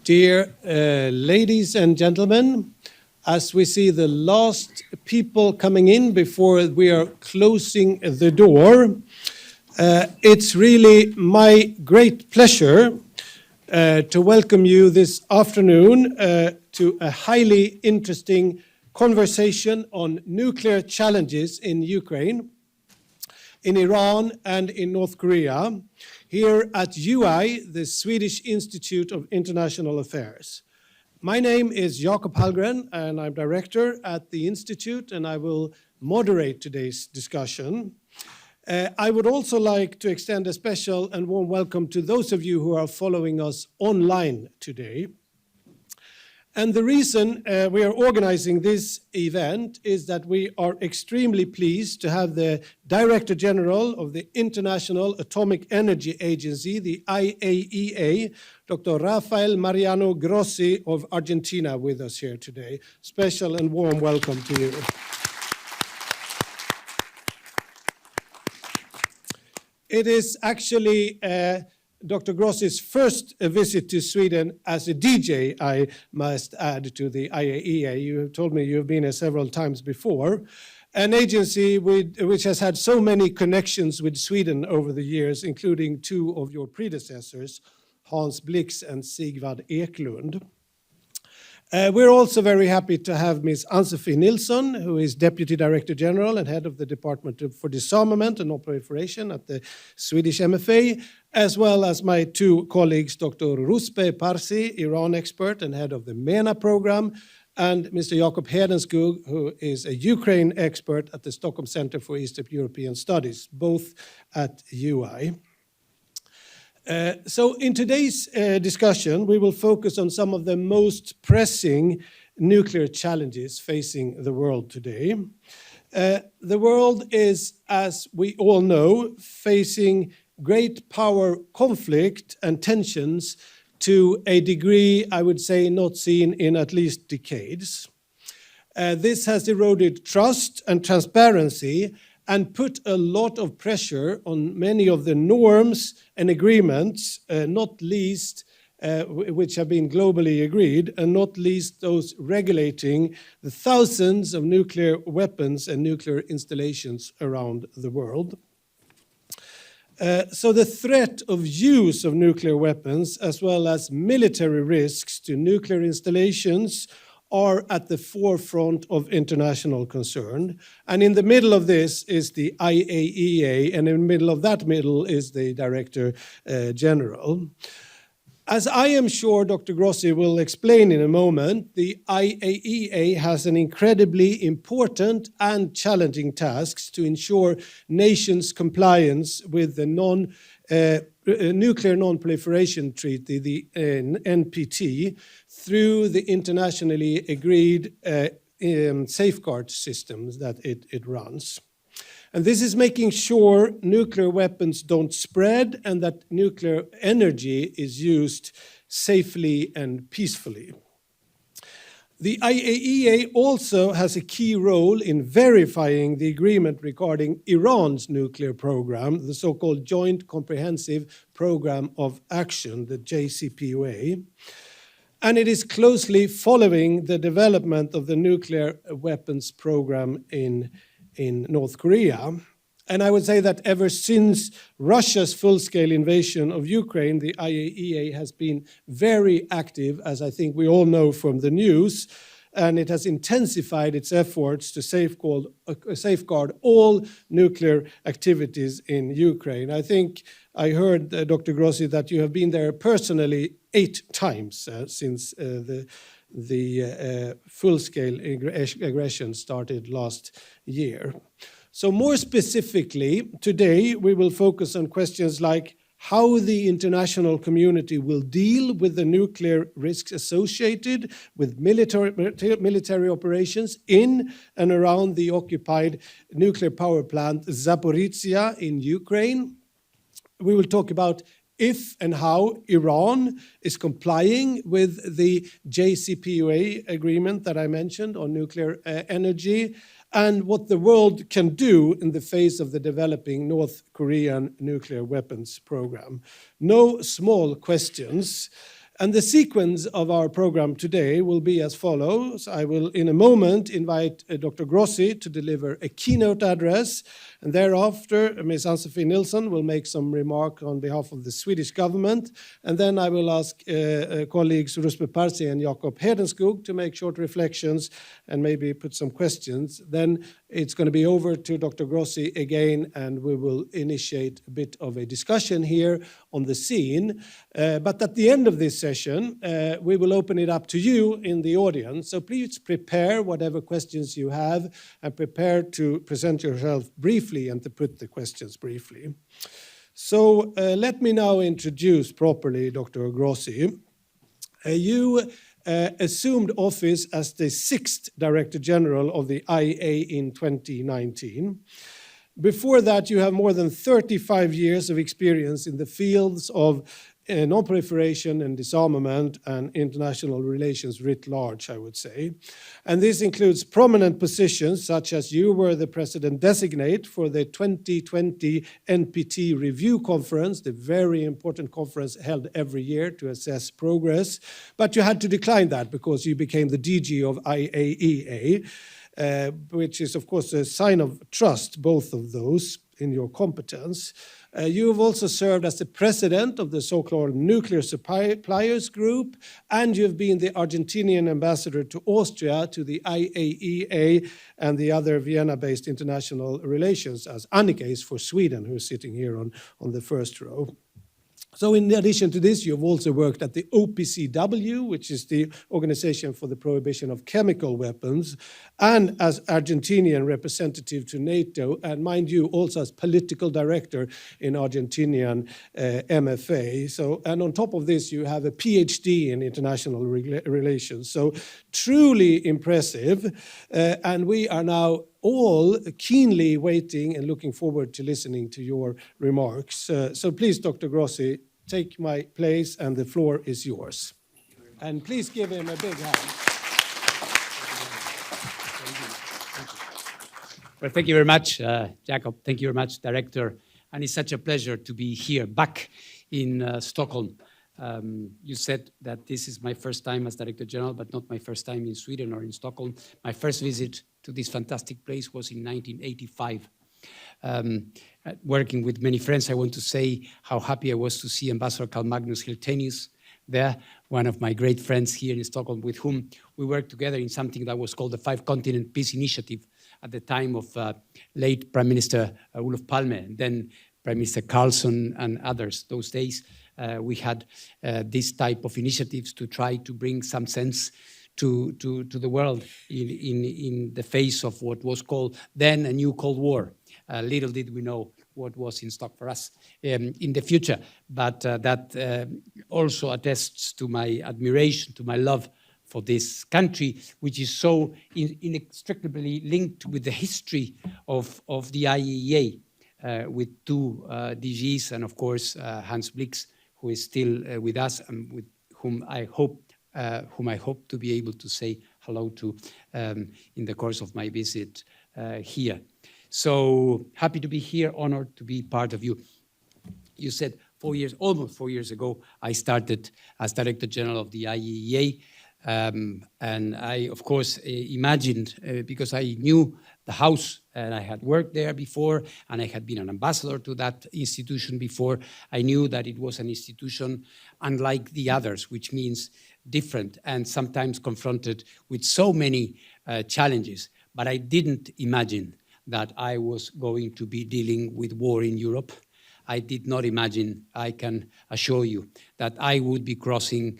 Dear ladies and gentlemen, as we see the last people coming in before we are closing the door, it's really my great pleasure to welcome you this afternoon to a highly interesting conversation on nuclear challenges in Ukraine, in Iran and in North Korea, here at UI, the Swedish Institute of International Affairs. My name is Jakob Hallgren, and I'm director at the Institute, and I will moderate today's discussion. I would also like to extend a special and warm welcome to those of you who are following us online today. And the reason we are organizing this event is that we are extremely pleased to have the Director General of the International Atomic Energy Agency, the IAEA, Dr. Rafael Mariano Grossi of Argentina with us here today. Special and warm welcome to you. It is actually Dr. Grossi's first visit to Sweden as a DJ, I must add, to the IAEA. You have told me you've been here several times before. An agency which has had so many connections with Sweden over the years, including two of your predecessors, Hans Blix and Sigvard Eklund. We're also very happy to have Ms. Ann-Sofie Nilsson, who is Deputy Director General and Head of the Department for Disarmament and Non-proliferation at the Swedish MFA, as well as my two colleagues, Dr. Rouzbeh Parsi, Iran expert and head of the MENA program, and Mr. Jakob Hedenskog, who is a Ukraine expert at the Stockholm Center for Eastern European Studies, both at UI. So in today's discussion, we will focus on some of the most pressing nuclear challenges facing the world today. The world is, as we all know, facing great power conflict and tensions to a degree, I would say, not seen in at least decades. This has eroded trust and transparency and put a lot of pressure on many of the norms and agreements, not least which have been globally agreed, and not least those regulating the thousands of nuclear weapons and nuclear installations around the world. So the threat of use of nuclear weapons, as well as military risks to nuclear installations, are at the forefront of international concern. And in the middle of this is the IAEA, and in the middle of that middle is the Director General. As I am sure Dr. Grossi will explain in a moment, the IAEA has an incredibly important and challenging task to ensure nations' compliance with the Nuclear Non-Proliferation Treaty, the NPT, through the internationally agreed safeguard systems that it runs. And this is making sure nuclear weapons don't spread and that nuclear energy is used safely and peacefully. The IAEA also has a key role in verifying the agreement regarding Iran's nuclear program, the so-called Joint Comprehensive Program of Action, the JCPOA. And it is closely following the development of the nuclear weapons program in North Korea. And I would say that ever since Russia's full-scale invasion of Ukraine, the IAEA has been very active, as I think we all know from the news, and it has intensified its efforts to safeguard all nuclear activities in Ukraine. I think I heard, Dr. Grossi, that you have been there personally 8 times since the full-scale aggression started last year. So more specifically, today we will focus on questions like how the international community will deal with the nuclear risks associated with military operations in and around the occupied nuclear power plant Zaporizhzhia in Ukraine. We will talk about if and how Iran is complying with the JCPOA agreement that I mentioned on nuclear energy, and what the world can do in the face of the developing North Korean nuclear weapons program. No small questions. And the sequence of our program today will be as follows. I will, in a moment, invite Dr. Grossi to deliver a keynote address, and thereafter, Ms. Ann-Sofie Nilsson will make some remark on behalf of the Swedish government, and then I will ask colleagues Rouzbeh, Parsi and Jakob Hedenskog to make short reflections and maybe put some questions. Then it's going to be over to Dr. Grossi again, and we will initiate a bit of a discussion here on the scene. But at the end of this session, we will open it up to you in the audience. So please prepare whatever questions you have and prepare to present yourself briefly and to put the questions briefly. So let me now introduce properly Dr. Grossi. You assumed office as the 6th Director General of the IAEA in 2019. Before that, you have more than 35 years of experience in the fields of non-proliferation and disarmament and international relations writ large, I would say. And this includes prominent positions such as you were the president-designate for the 2020 NPT Review Conference, the very important conference held every year to assess progress. But you had to decline that because you became the DG of IAEA, which is, of course, a sign of trust, both of those, in your competence. You have also served as the president of the so-called Nuclear Suppliers Group, and you've been the Argentinian ambassador to Austria, to the IAEA, and the other Vienna-based international relations, as Annika is for Sweden, who's sitting here on the first row. So in addition to this, you've also worked at the OPCW, which is the Organization for the Prohibition of Chemical Weapons, and as Argentinian representative to NATO, and mind you, also as political director in Argentinian MFA. So, and on top of this, you have a PhD in international relations. So truly impressive. And we are now all keenly waiting and looking forward to listening to your remarks. So please, Dr. Grossi, take my place and the floor is yours. And please give him a big hand. Well, thank you very much, Jakob. Thank you very much, Director. And it's such a pleasure to be here back in Stockholm. You said that this is my first time as Director General, but not my first time in Sweden or in Stockholm. My first visit to this fantastic place was in 1985. Working with many friends, I want to say how happy I was to see Ambassador Carl Magnus Hyltenius there, one of my great friends here in Stockholm, with whom we worked together in something that was called the Five-Continent Peace Initiative at the time of late Prime Minister Olof Palme, and then Prime Minister Carlson and others. Those days, we had this type of initiatives to try to bring some sense to the world in the face of what was called then a new Cold War. Little did we know what was in stock for us in the future, but that also attests to my admiration, to my love for this country, which is so inextricably linked with the history of the IAEA, with two DGs and, of course, Hans Blix, who is still with us and with whom I hope to be able to say hello to in the course of my visit here. So happy to be here, honored to be part of you. You said almost 4 years ago, I started as Director General of the IAEA. And I, of course, imagined, because I knew the house and I had worked there before and I had been an ambassador to that institution before, I knew that it was an institution unlike the others, which means different and sometimes confronted with so many challenges. But I didn't imagine that I was going to be dealing with war in Europe. I did not imagine, I can assure you, that I would be crossing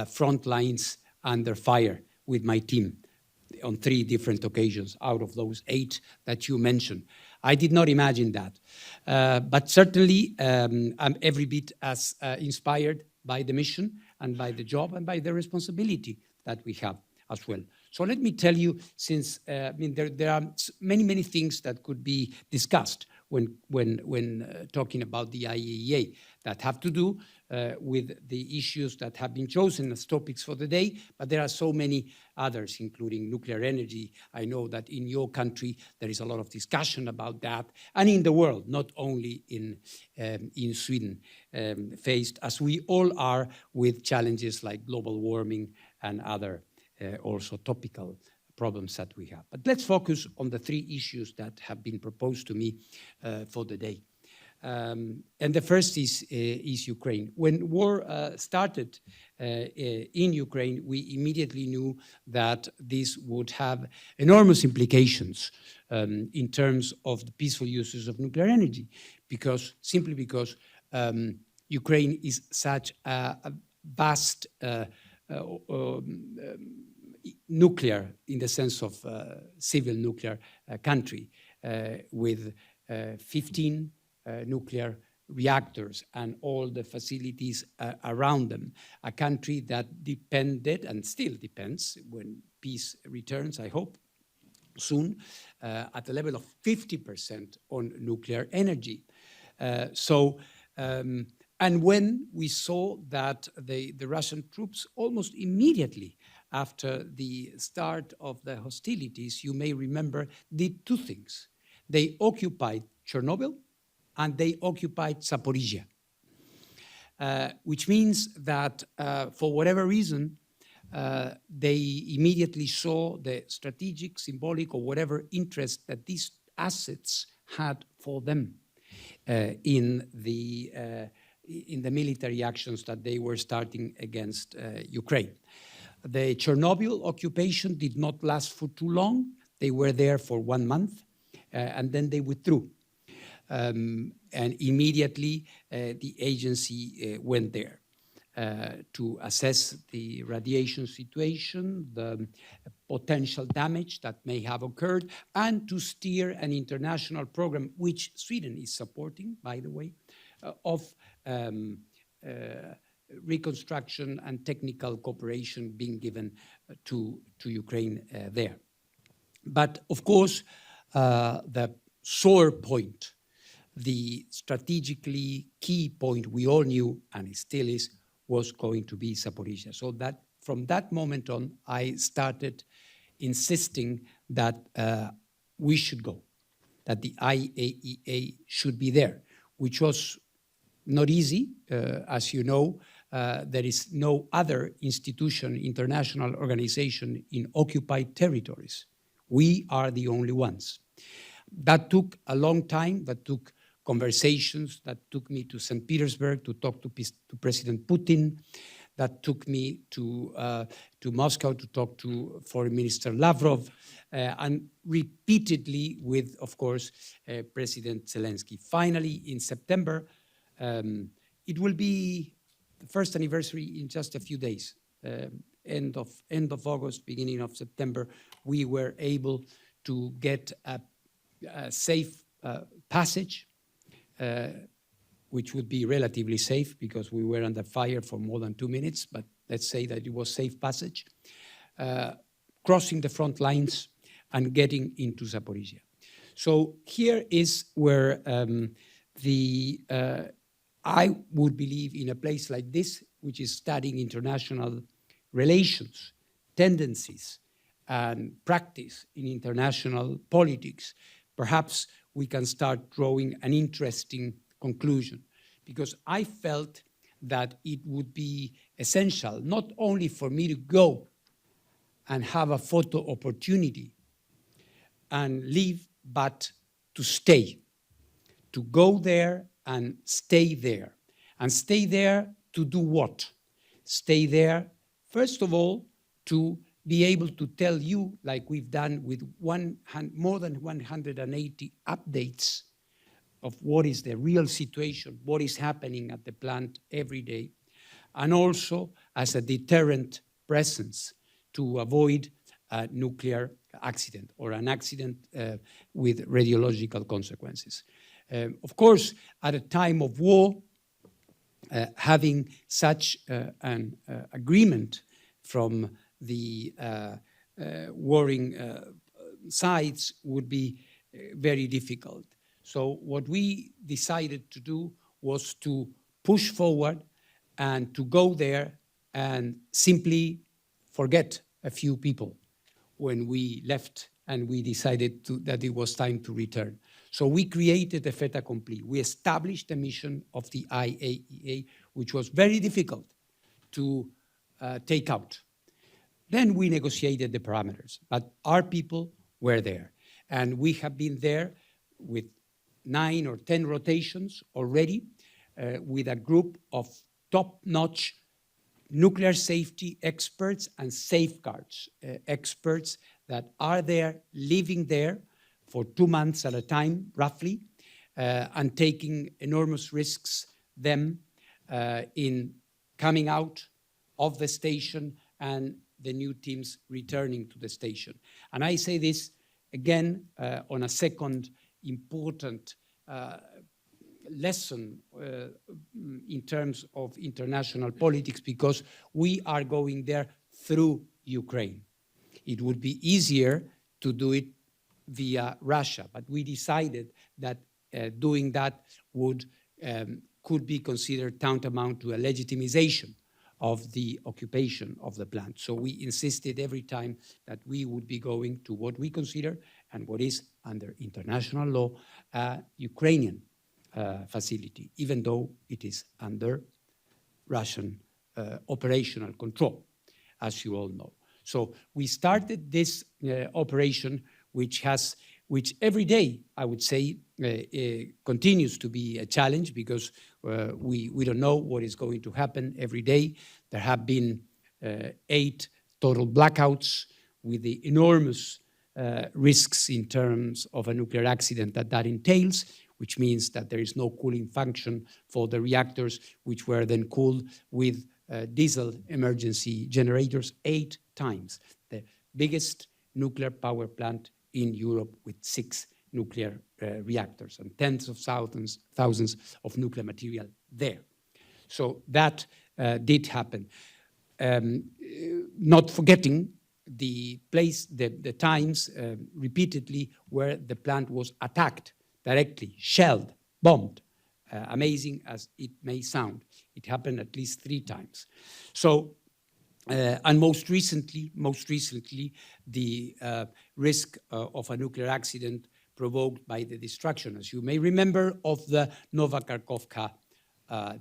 front lines under fire with my team on 3 different occasions out of those 8 that you mentioned. I did not imagine that. But certainly, I'm every bit as inspired by the mission and by the job and by the responsibility that we have as well. So let me tell you, since there are many things that could be discussed when talking about the IAEA. that have to do with the issues that have been chosen as topics for the day, but there are so many others, including nuclear energy. I know that in your country there is a lot of discussion about that, and in the world, not only in Sweden, faced, as we all are, with challenges like global warming and other also topical problems that we have. But let's focus on the three issues that have been proposed to me for the day. And the first is Ukraine. When war started in Ukraine, we immediately knew that this would have enormous implications in terms of the peaceful uses of nuclear energy, simply because Ukraine is such a vast nuclear, in the sense of civil nuclear country, with 15 nuclear reactors and all the facilities around them. A country that depended and still depends, when peace returns, I hope, soon, at the level of 50% on nuclear energy. And when we saw that the Russian troops almost immediately after the start of the hostilities, you may remember, did two things. They occupied Chernobyl and they occupied Zaporizhia, which means that for whatever reason, they immediately saw the strategic, symbolic, or whatever interest that these assets had for them in the military actions that they were starting against Ukraine. The Chernobyl occupation did not last for too long. They were there for 1 month, and then they withdrew. And immediately the agency went there to assess the radiation situation, the potential damage that may have occurred, and to steer an international program, which Sweden is supporting, by the way, of reconstruction and technical cooperation being given to Ukraine there. But of course, the sore point, the strategically key point we all knew, and it still is, was going to be Zaporizhia. So that from that moment on, I started insisting that we should go, that the IAEA should be there, which was not easy. As you know, there is no other institution, international organization in occupied territories. We are the only ones. That took a long time, that took conversations, that took me to St. Petersburg to talk to President Putin, that took me to Moscow to talk to Foreign Minister Lavrov, and repeatedly with, of course, President Zelensky. Finally, in September, it will be the first anniversary in just a few days. End of August, beginning of September, we were able to get a safe passage, which would be relatively safe because we were under fire for more than 2 minutes, but let's say that it was safe passage, crossing the front lines and getting into Zaporizhia. So here is where I would believe in a place like this, which is studying international relations, tendencies, and practice in international politics, perhaps we can start drawing an interesting conclusion, because I felt that it would be essential not only for me to go and have a photo opportunity and leave, but to stay, to go there and stay there. And stay there to do what? Stay there, first of all, to be able to tell you, like we've done with more than 180 updates of what is the real situation, what is happening at the plant every day, and also as a deterrent presence to avoid a nuclear accident or an accident with radiological consequences. Of course, at a time of war, having such an agreement from the warring sides would be very difficult. So what we decided to do was to push forward and to go there and simply forget a few people when we left and we decided that it was time to return. So we created a fait accompli. We established the mission of the IAEA, which was very difficult to take out. Then we negotiated the parameters, but our people were there. And we have been there with 9 or 10 rotations already, with a group of top-notch nuclear safety experts and safeguards experts that are there, living there for 2 months at a time, roughly, and taking enormous risks in coming out of the station and the new teams returning to the station. And I say this again on a second important lesson in terms of international politics, because we are going there through Ukraine. It would be easier to do it via Russia, but we decided that doing that could be considered tantamount to a legitimization of the occupation of the plant. So we insisted every time that we would be going to what we consider and what is under international law a Ukrainian facility, even though it is under Russian operational control, as you all know. So we started this operation, which every day, I would say, continues to be a challenge, because we don't know what is going to happen every day. There have been 8 total blackouts with the enormous risks in terms of a nuclear accident that entails, which means that there is no cooling function for the reactors, which were then cooled with diesel emergency generators 8 times. The biggest nuclear power plant in Europe, with 6 nuclear reactors and tens of thousands of nuclear material there. So that did happen. Not forgetting the times repeatedly where the plant was attacked directly, shelled, bombed. Amazing as it may sound, it happened at least 3 times. So, and most recently, the risk of a nuclear accident provoked by the destruction, as you may remember, of the Novakarkovka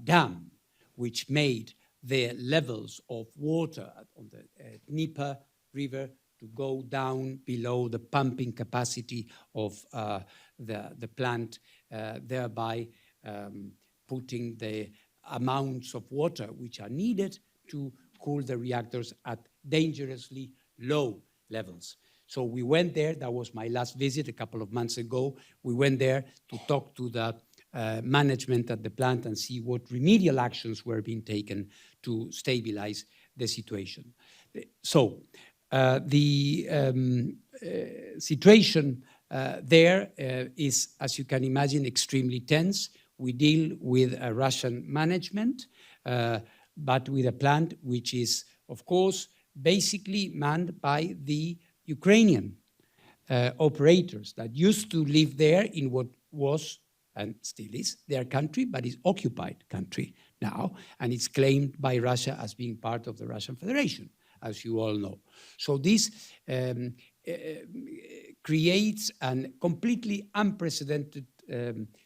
dam, which made the levels of water on the Dnieper River to go down below the pumping capacity of the plant, thereby putting the amounts of water which are needed to cool the reactors at dangerously low levels. So we went there. That was my last visit a couple of months ago. We went there to talk to the management at the plant and see what remedial actions were being taken to stabilize the situation. So the situation there is, as you can imagine, extremely tense. We deal with a Russian management, but with a plant which is, of course, basically manned by the Ukrainian operators that used to live there in what was and still is their country, but is occupied country now, and it's claimed by Russia as being part of the Russian Federation, as you all know. So this creates a completely unprecedented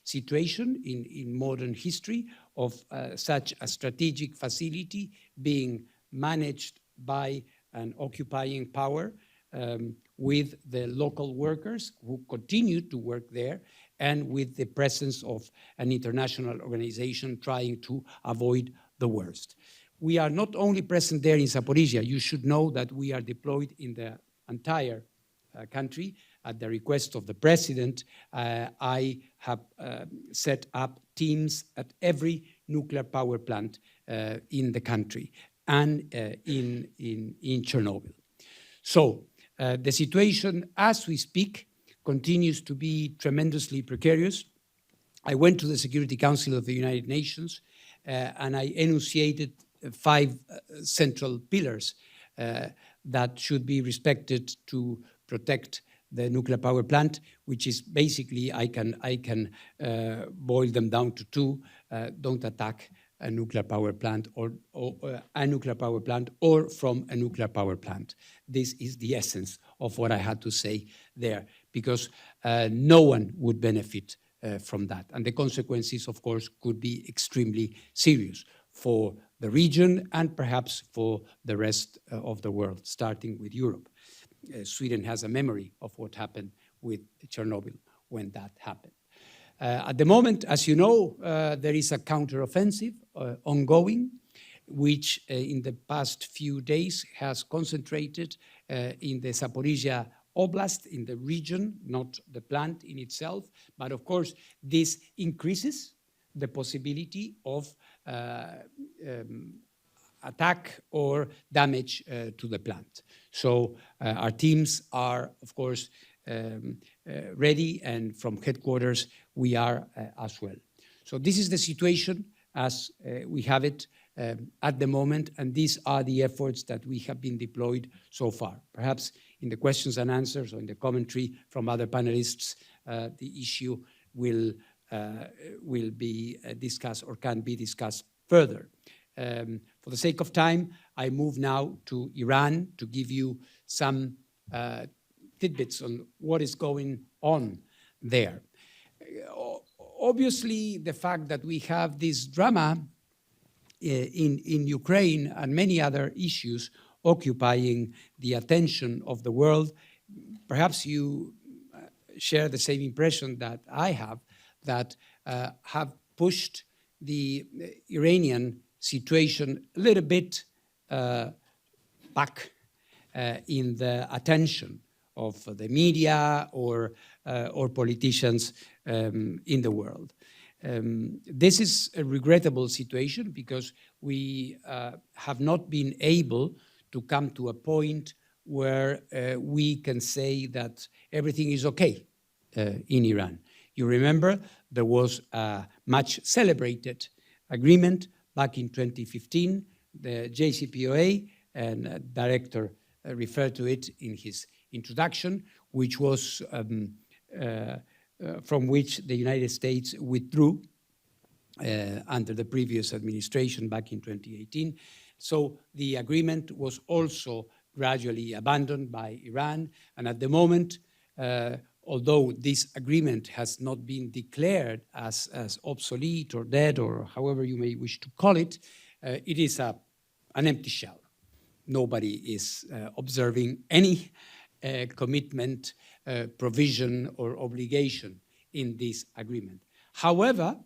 situation in modern history of such a strategic facility being managed by an occupying power with the local workers who continue to work there, and with the presence of an international organization trying to avoid the worst. We are not only present there in Zaporizhia. You should know that we are deployed in the entire country. At the request of the president, I have set up teams at every nuclear power plant in the country and in Chernobyl. So the situation as we speak continues to be tremendously precarious. I went to the Security Council of the United Nations and I enunciated 5 central pillars that should be respected to protect the nuclear power plant, which is basically, I can boil them down to 2. Don't attack a nuclear power plant or a nuclear power plant or from a nuclear power plant. This is the essence of what I had to say there, because no one would benefit from that. And the consequences, of course, could be extremely serious for the region and perhaps for the rest of the world, starting with Europe. Sweden has a memory of what happened with Chernobyl when that happened. At the moment, as you know, there is a counteroffensive ongoing, which in the past few days has concentrated in the Zaporizhia Oblast, in the region, not the plant in itself. But of course, this increases the possibility of attack or damage to the plant. So our teams are, of course, ready, and from headquarters we are as well. So this is the situation as we have it at the moment, and these are the efforts that we have been deployed so far. Perhaps in the questions and answers or in the commentary from other panelists, the issue will be discussed or can be discussed further. For the sake of time, I move now to Iran to give you some tidbits on what is going on there. Obviously, the fact that we have this drama in Ukraine and many other issues occupying the attention of the world, perhaps you share the same impression that I have, that have pushed the Iranian situation a little bit back in the attention of the media or politicians in the world. This is a regrettable situation because we have not been able to come to a point where we can say that everything is okay in Iran. You remember there was a much celebrated agreement back in 2015, the JCPOA, and director referred to it in his introduction, which was from which the United States withdrew under the previous administration back in 2018. So the agreement was also gradually abandoned by Iran, and at the moment, although this agreement has not been declared as obsolete or dead or however you may wish to call it, it is an empty shell. Nobody is observing any commitment, provision, or obligation in this agreement. However,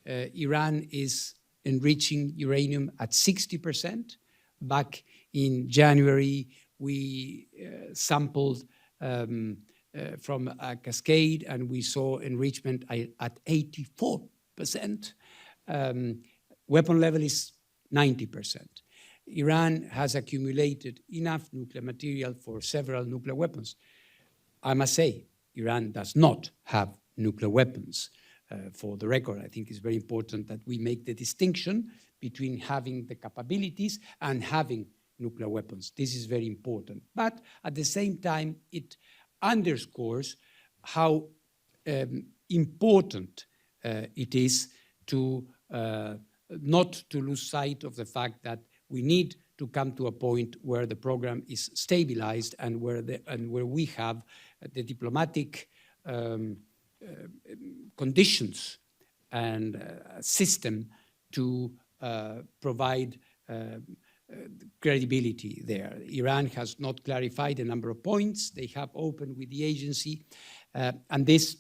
Iran is enriching uranium at 60%. Back in January, we sampled from a cascade and we saw enrichment at 84%. Weapon level is 90%. Iran has accumulated enough nuclear material for several nuclear weapons. I must say, Iran does not have nuclear weapons. For the record, I think it's very important that we make the distinction between having the capabilities and having nuclear weapons. This is very important. But at the same time, it underscores how important it is to not to lose sight of the fact that we need to come to a point where the program is stabilized and where we have the diplomatic conditions and system to provide credibility there. Iran has not clarified a number of points they have opened with the agency, and this,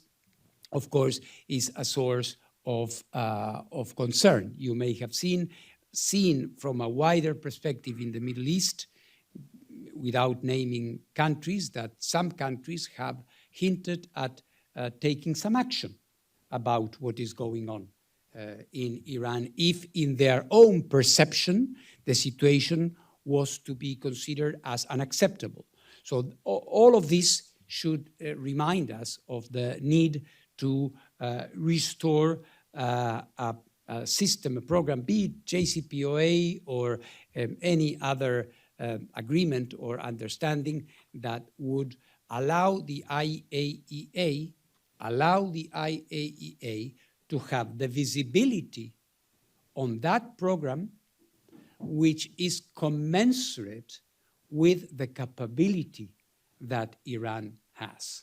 of course, is a source of concern. You may have seen from a wider perspective in the Middle East, without naming countries, that some countries have hinted at taking some action about what is going on in Iran, if in their own perception the situation was to be considered as unacceptable. So all of this should remind us of the need to restore a system, a program, be it JCPOA or any other agreement or understanding that would allow the IAEA to have the visibility on that program which is commensurate with the capability that Iran has.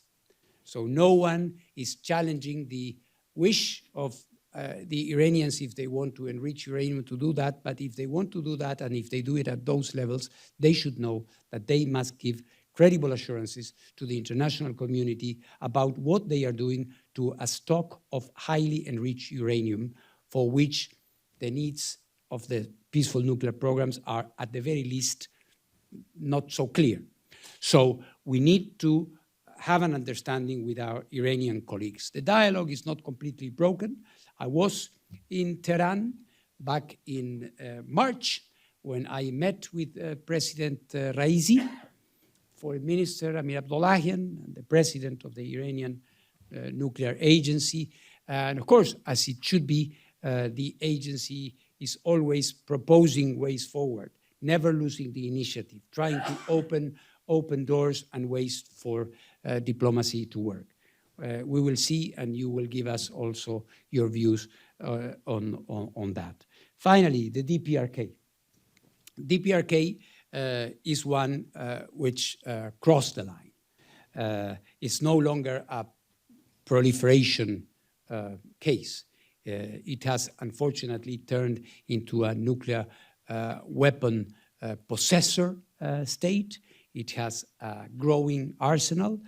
So no one is challenging the wish of the Iranians, if they want to enrich uranium, to do that. But if they want to do that, and if they do it at those levels, they should know that they must give credible assurances to the international community about what they are doing to a stock of highly enriched uranium, for which the needs of the peaceful nuclear programs are, at the very least, not so clear. So we need to have an understanding with our Iranian colleagues. The dialogue is not completely broken. I was in Tehran back in March when I met with President Raisi, Foreign Minister Amir Abdollahian, and the President of the Iranian Nuclear Agency. And of course, as it should be, the agency is always proposing ways forward, never losing the initiative, trying to open doors and ways for diplomacy to work. We will see, and you will give us also your views on that. Finally, the DPRK. DPRK is one which crossed the line. It's no longer a proliferation case. It has unfortunately turned into a nuclear weapon possessor state. It has a growing arsenal.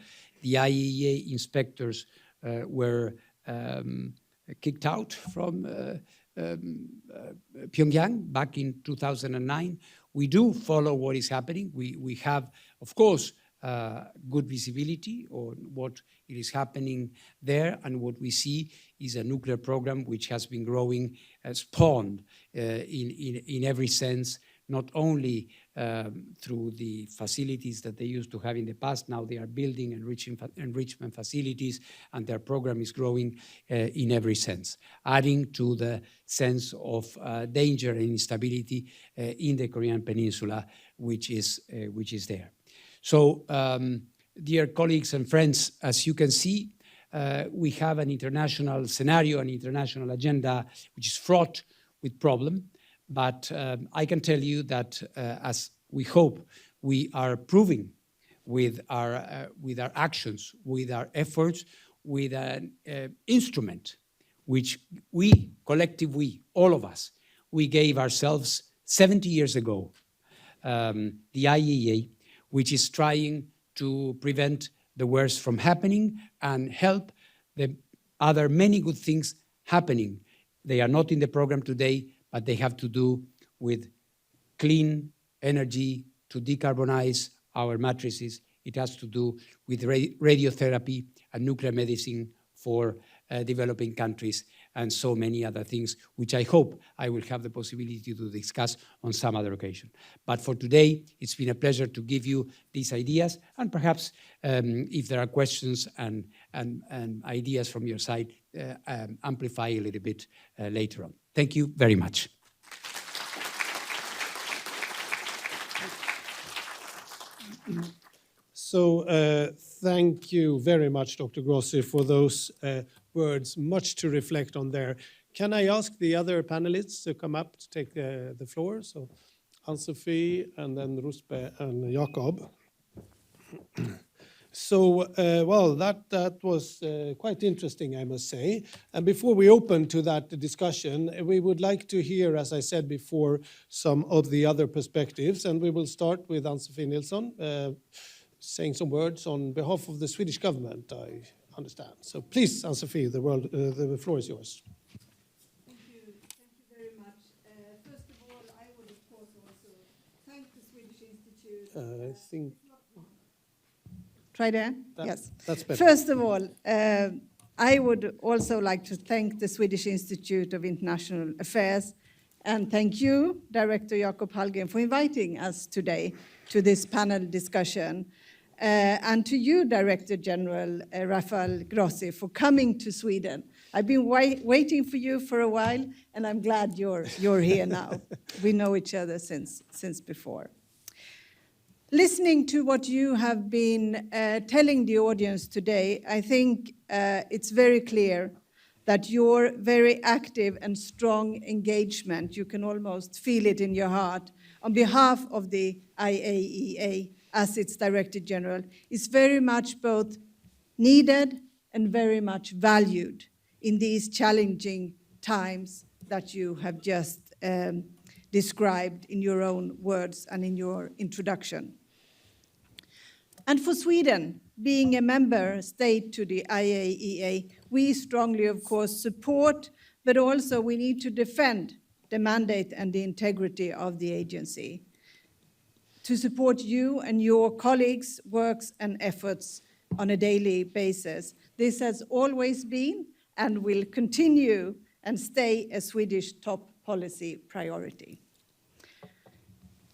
The IAEA inspectors were kicked out from Pyongyang back in 2009. We do follow what is happening. We have, of course, good visibility on what it is happening there, and what we see is a nuclear program which has been growing, spawned in every sense, not only through the facilities that they used to have in the past. Now they are building enrichment facilities, and their program is growing in every sense, adding to the sense of danger and instability in the Korean Peninsula, which is there. So, dear colleagues and friends, as you can see, we have an international scenario, an international agenda, which is fraught with problems. But I can tell you that, as we hope, we are proving with our actions, with our efforts, with an instrument which we, all of us, we gave ourselves 70 years ago, the IAEA, which is trying to prevent the worst from happening and help the other many good things happening. They are not in the program today, but they have to do with clean energy to decarbonize our matrices. It has to do with radiotherapy and nuclear medicine for developing countries, and so many other things, which I hope I will have the possibility to discuss on some other occasion. But for today, it's been a pleasure to give you these ideas, and perhaps if there are questions and ideas from your side, amplify a little bit later on. Thank you very much. So thank you very much, Dr. Grossi, for those words. Much to reflect on there. Can I ask the other panelists to come up to take the floor? So Ann-Sofie, and then Rouzbeh and Jakob. So, well, that was quite interesting, I must say. And before we open to that discussion, we would like to hear, as I said before, some of the other perspectives. And we will start with Ann-Sofie Nilsson, saying some words on behalf of the Swedish government, I understand. So please, Ann-Sofie, the floor is yours. Thank you very much. First of all, I would, of course, also thank the Swedish Institute. I think... Try there? Yes. That's better. First of all, I would also like to thank the Swedish Institute of International Affairs, and thank you, Director Jakob Hallgren, for inviting us today to this panel discussion. And to you, Director General Rafael Grossi, for coming to Sweden. I've been waiting for you for a while, and I'm glad you're here now. We know each other since before. Listening to what you have been telling the audience today, I think it's very clear that your very active and strong engagement, you can almost feel it in your heart, on behalf of the IAEA as its Director General, is very much both needed and very much valued in these challenging times that you have just described in your own words and in your introduction. And for Sweden, being a member state to the IAEA, we strongly, of course, support, but also we need to defend the mandate and the integrity of the agency, to support you and your colleagues' works and efforts on a daily basis. This has always been and will continue and stay a Swedish top policy priority.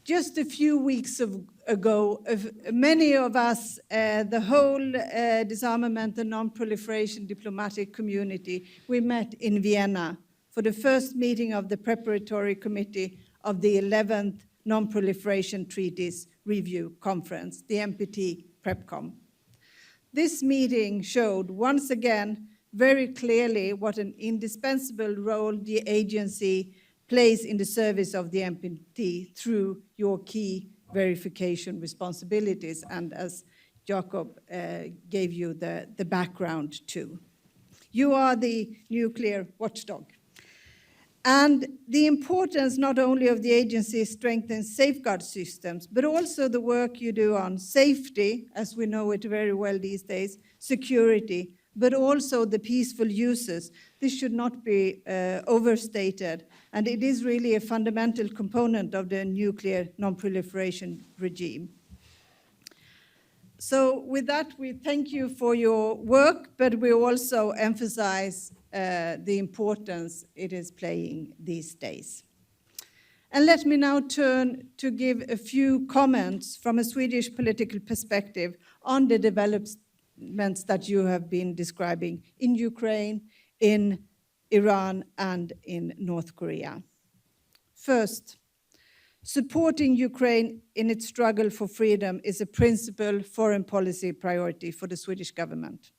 Just a few weeks ago, many of us, the whole Disarmament and Non-proliferation diplomatic community, we met in Vienna for the first meeting of the preparatory committee of the 11th Non-proliferation Treaties Review Conference, the NPT PrepCom. This meeting showed once again very clearly what an indispensable role the agency plays in the service of the NPT through your key verification responsibilities, and as Jakob gave you the background to. You are the nuclear watchdog. And the importance not only of the agency's strengthened safeguard systems, but also the work you do on safety, as we know it very well these days, security, but also the peaceful uses. This should not be overstated, and it is really a fundamental component of the nuclear non-proliferation regime. So with that, we thank you for your work, but we also emphasize the importance it is playing these days. And let me now turn to give a few comments from a Swedish political perspective on the developments that you have been describing in Ukraine, in Iran, and in North Korea. First, supporting Ukraine in its struggle for freedom is a principal foreign policy priority for the Swedish government.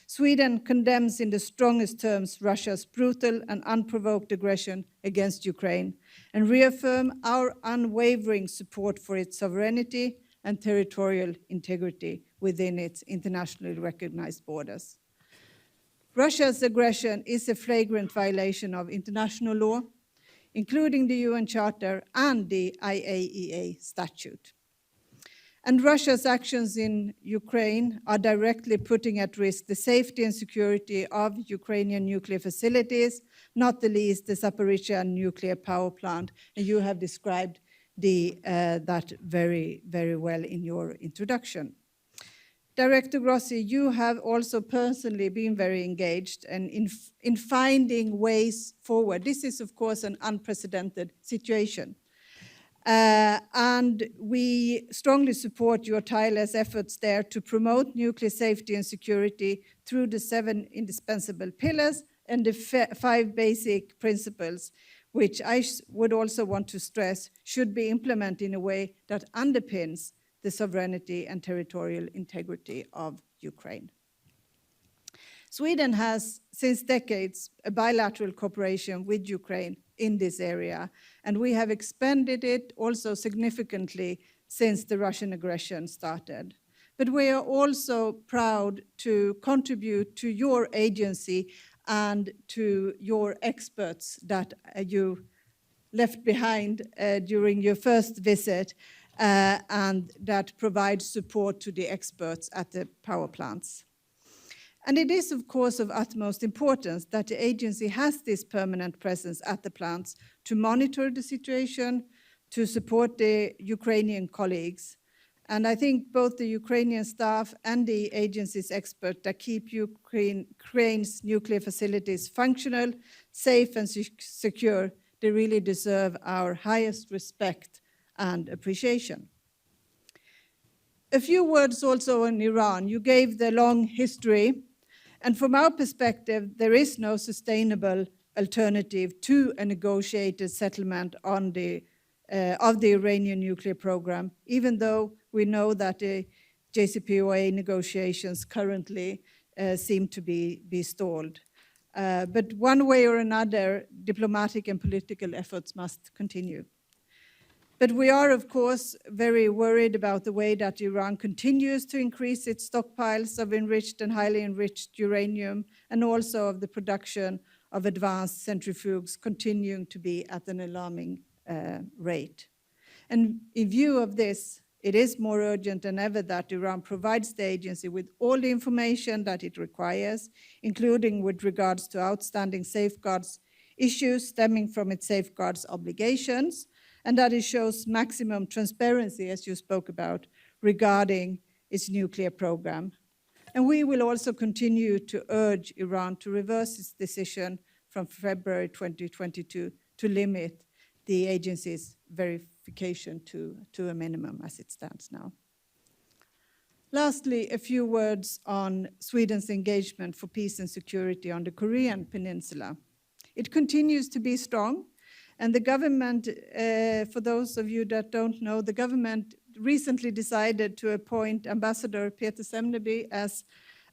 Sweden condemns in the strongest terms Russia's brutal and unprovoked aggression against Ukraine and reaffirms our unwavering support for its sovereignty and territorial integrity within its internationally recognized borders. Russia's aggression is a flagrant violation of international law, including the UN Charter and the IAEA statute. And Russia's actions in Ukraine are directly putting at risk the safety and security of Ukrainian nuclear facilities, not the least the Zaporizhzhia nuclear power plant. And you have described that very, very well in your introduction. Director Grossi, you have also personally been very engaged in finding ways forward. This is, of course, an unprecedented situation. And we strongly support your tireless efforts there to promote nuclear safety and security through the 7 indispensable pillars and the 5 basic principles, which I would also want to stress should be implemented in a way that underpins the sovereignty and territorial integrity of Ukraine. Sweden has, since decades, a bilateral cooperation with Ukraine in this area, and we have expanded it also significantly since the Russian aggression started. But we are also proud to contribute to your agency and to your experts that you left behind during your first visit, and that provide support to the experts at the power plants. And it is, of course, of utmost importance that the agency has this permanent presence at the plants to monitor the situation, to support the Ukrainian colleagues. And I think both the Ukrainian staff and the agency's experts that keep Ukraine's nuclear facilities functional, safe, and secure, they really deserve our highest respect and appreciation. A few words also on Iran. You gave the long history, and from our perspective, there is no sustainable alternative to a negotiated settlement on of the Iranian nuclear program, even though we know that the JCPOA negotiations currently seem to be stalled. But one way or another, diplomatic and political efforts must continue. But we are, of course, very worried about the way that Iran continues to increase its stockpiles of enriched and highly enriched uranium, and also of the production of advanced centrifuges continuing to be at an alarming rate. And in view of this, it is more urgent than ever that Iran provides the agency with all the information that it requires, including with regards to outstanding safeguards issues stemming from its safeguards obligations, and that it shows maximum transparency, as you spoke about, regarding its nuclear program. And we will also continue to urge Iran to reverse its decision from February 2022 to limit the agency's verification to a minimum as it stands now. Lastly, a few words on Sweden's engagement for peace and security on the Korean Peninsula. It continues to be strong. And the government, for those of you that don't know, the government recently decided to appoint Ambassador Peter Semneby as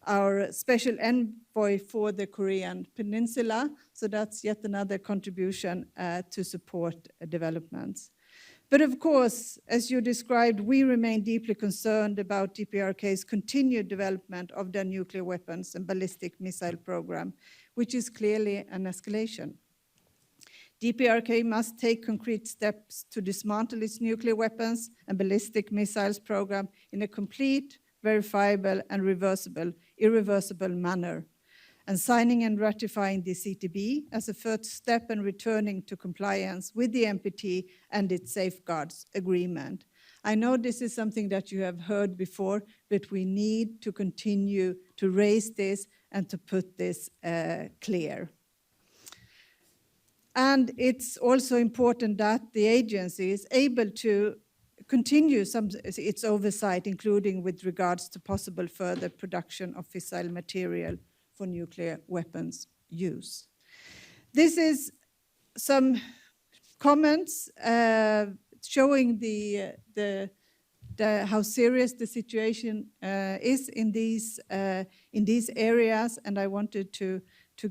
our special envoy for the Korean Peninsula. So that's yet another contribution to support developments. But of course, as you described, we remain deeply concerned about DPRK's continued development of their nuclear weapons and ballistic missile program, which is clearly an escalation. DPRK must take concrete steps to dismantle its nuclear weapons and ballistic missiles program in a complete, verifiable, and irreversible manner. And signing and ratifying the CTB as a first step in returning to compliance with the NPT and its safeguards agreement. I know this is something that you have heard before, but we need to continue to raise this and to put this clear. And it's also important that the agency is able to continue its oversight, including with regards to possible further production of fissile material for nuclear weapons use. This is some comments showing how serious the situation is in these areas, and I wanted to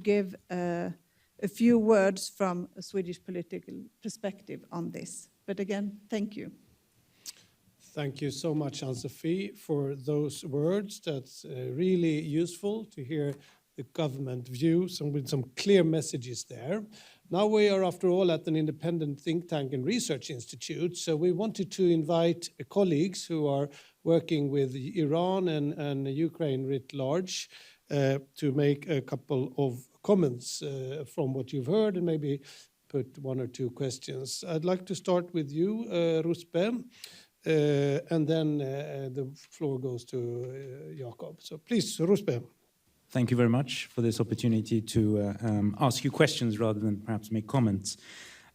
give a few words from a Swedish political perspective on this. But again, thank you. Thank you so much, Ann-Sofie, for those words. That's really useful to hear the government views and with some clear messages there. Now we are, after all, at an independent think tank and research institute, so we wanted to invite colleagues who are working with Iran and Ukraine writ large to make a couple of comments from what you've heard and maybe put one or two questions. I'd like to start with you, Rouzbeh, and then the floor goes to Jakob. So please, Rouzbeh. Thank you very much for this opportunity to ask you questions rather than perhaps make comments.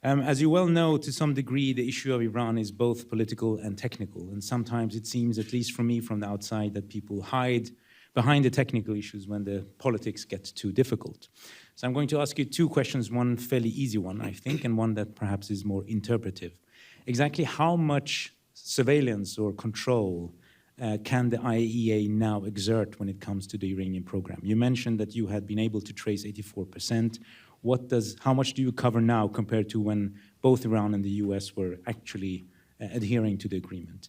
As you well know, to some degree, the issue of Iran is both political and technical. And sometimes it seems, at least for me from the outside, that people hide behind the technical issues when the politics get too difficult. So I'm going to ask you two questions, one fairly easy one, I think, and one that perhaps is more interpretive. Exactly how much surveillance or control can the IAEA now exert when it comes to the uranium program? You mentioned that you had been able to trace 84%. How much do you cover now compared to when both Iran and the US were actually adhering to the agreement?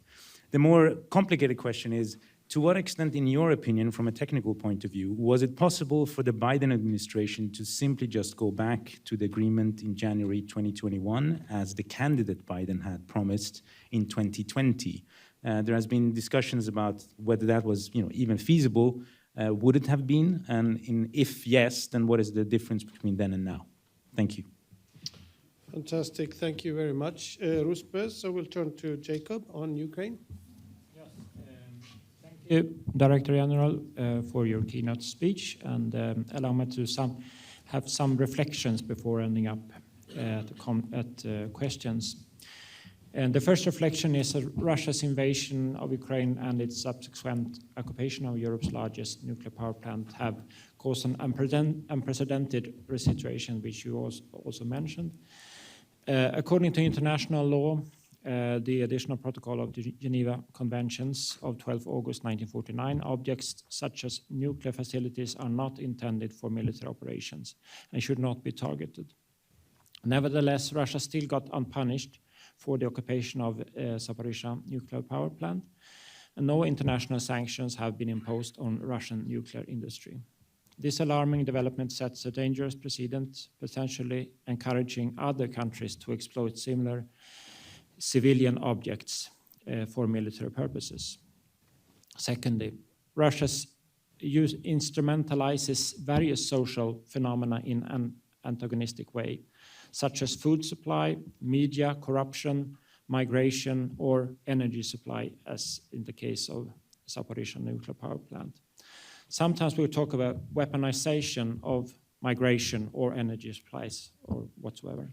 The more complicated question is, to what extent, in your opinion, from a technical point of view, was it possible for the Biden administration to simply just go back to the agreement in January 2021, as the candidate Biden had promised in 2020? There has been discussions about whether that was, even feasible. Would it have been? And if yes, then what is the difference between then and now? Thank you. Fantastic. Thank you very much, Rouzbeh. So we'll turn to Jakob on Ukraine. Thank you, Director General, for your keynote speech, and allow me to have some reflections before ending up at questions. And the first reflection is that Russia's invasion of Ukraine and its subsequent occupation of Europe's largest nuclear power plant have caused an unprecedented situation, which you also mentioned. According to international law, the additional protocol of the Geneva Conventions of 12 August 1949, objects such as nuclear facilities are not intended for military operations and should not be targeted. Nevertheless, Russia still got unpunished for the occupation of Zaporizhzhia nuclear power plant, and no international sanctions have been imposed on Russian nuclear industry. This alarming development sets a dangerous precedent, potentially encouraging other countries to exploit similar civilian objects for military purposes. Secondly, Russia's use instrumentalizes various social phenomena in an antagonistic way, such as food supply, media, corruption, migration, or energy supply, as in the case of Zaporizhzhia nuclear power plant. Sometimes we talk about weaponization of migration or energy supplies or whatsoever.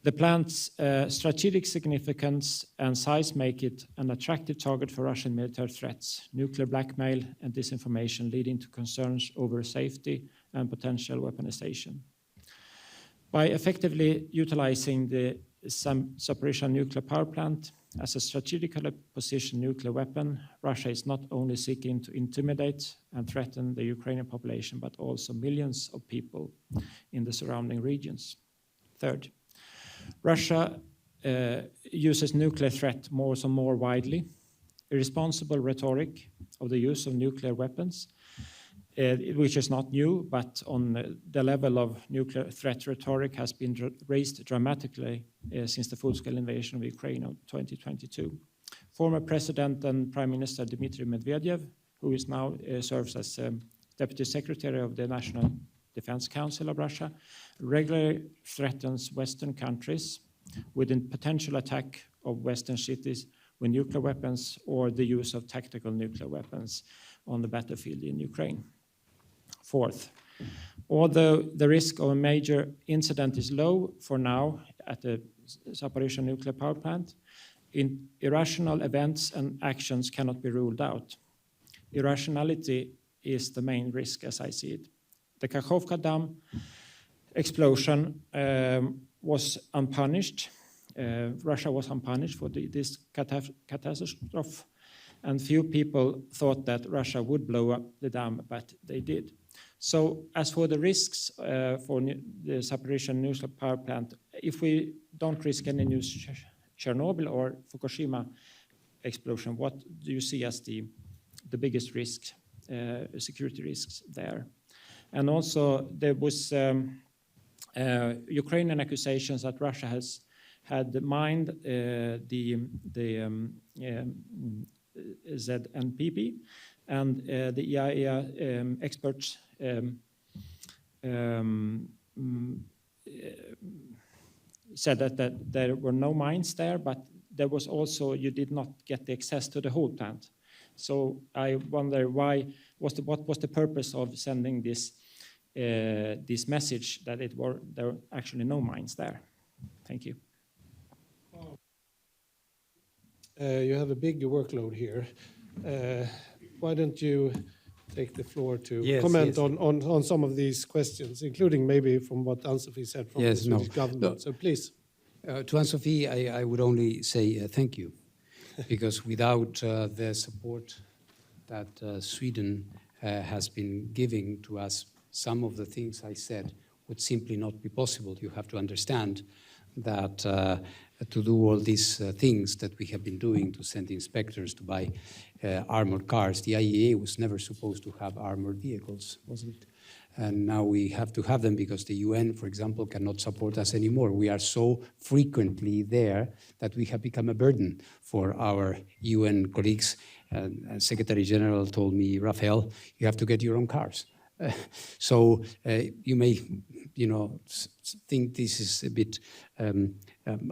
The plant's strategic significance and size make it an attractive target for Russian military threats, nuclear blackmail, and disinformation, leading to concerns over safety and potential weaponization. By effectively utilizing the Zaporizhzhia nuclear power plant as a strategically positioned nuclear weapon, Russia is not only seeking to intimidate and threaten the Ukrainian population, but also millions of people in the surrounding regions. Third, Russia uses nuclear threat more widely. Irresponsible rhetoric of the use of nuclear weapons, which is not new, but on the level of nuclear threat rhetoric has been raised dramatically since the full-scale invasion of Ukraine of 2022. Former President and Prime Minister Dmitry Medvedev, who is now serves as Deputy Secretary of the National Defense Council of Russia, regularly threatens Western countries with a potential attack of Western cities with nuclear weapons or the use of tactical nuclear weapons on the battlefield in Ukraine. Fourth, although the risk of a major incident is low for now at the Zaporizhzhia nuclear power plant, irrational events and actions cannot be ruled out. Irrationality is the main risk as I see it. The Kakhovka Dam explosion was unpunished. Russia was unpunished for this catastrophe, and few people thought that Russia would blow up the dam, but they did. So as for the risks for the Zaporizhzhia nuclear power plant, if we don't risk any new Chernobyl or Fukushima explosion, what do you see as the biggest risk, security risks there? And also there was Ukrainian accusations that Russia has had mined the ZNPP, and the IAEA experts said that there were no mines there, but there was also, you did not get the access to the whole plant. So I wonder what was the purpose of sending this message that there were actually no mines there? Thank you. You have a big workload here. Why don't you take the floor to comment on some of these questions, including maybe from what Ann-Sofie said from the Swedish government. So please. To Ann-Sofie, I would only say thank you, because without the support that Sweden has been giving to us, some of the things I said would simply not be possible. You have to understand that to do all these things that we have been doing, to send inspectors to buy armored cars, the IAEA was never supposed to have armored vehicles, wasn't it? And now we have to have them because the UN, for example, cannot support us anymore. We are so frequently there that we have become a burden for our UN colleagues. And Secretary General told me, Rafael, you have to get your own cars. So you may, think this is a bit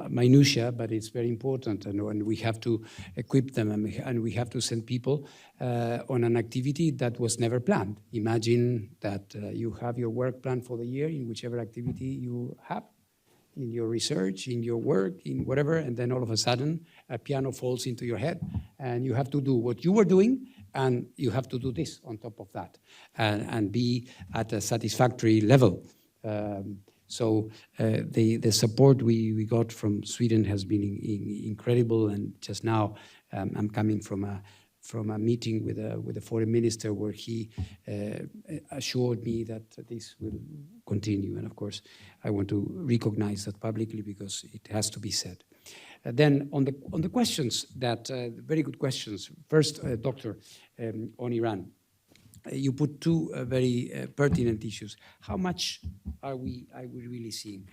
minutia, but it's very important, and we have to equip them, and we have to send people on an activity that was never planned. Imagine that you have your work plan for the year in whichever activity you have, in your research, in your work, in whatever, and then all of a sudden a piano falls into your head, and you have to do what you were doing, and you have to do this on top of that, and be at a satisfactory level. So the support we got from Sweden has been incredible. And just now I'm coming from a meeting with a foreign minister where he assured me that this will continue. And of course, I want to recognize that publicly because it has to be said. Then on the questions that, very good questions. First, Doctor, on Iran. You put two very pertinent issues. How much are we really seeing?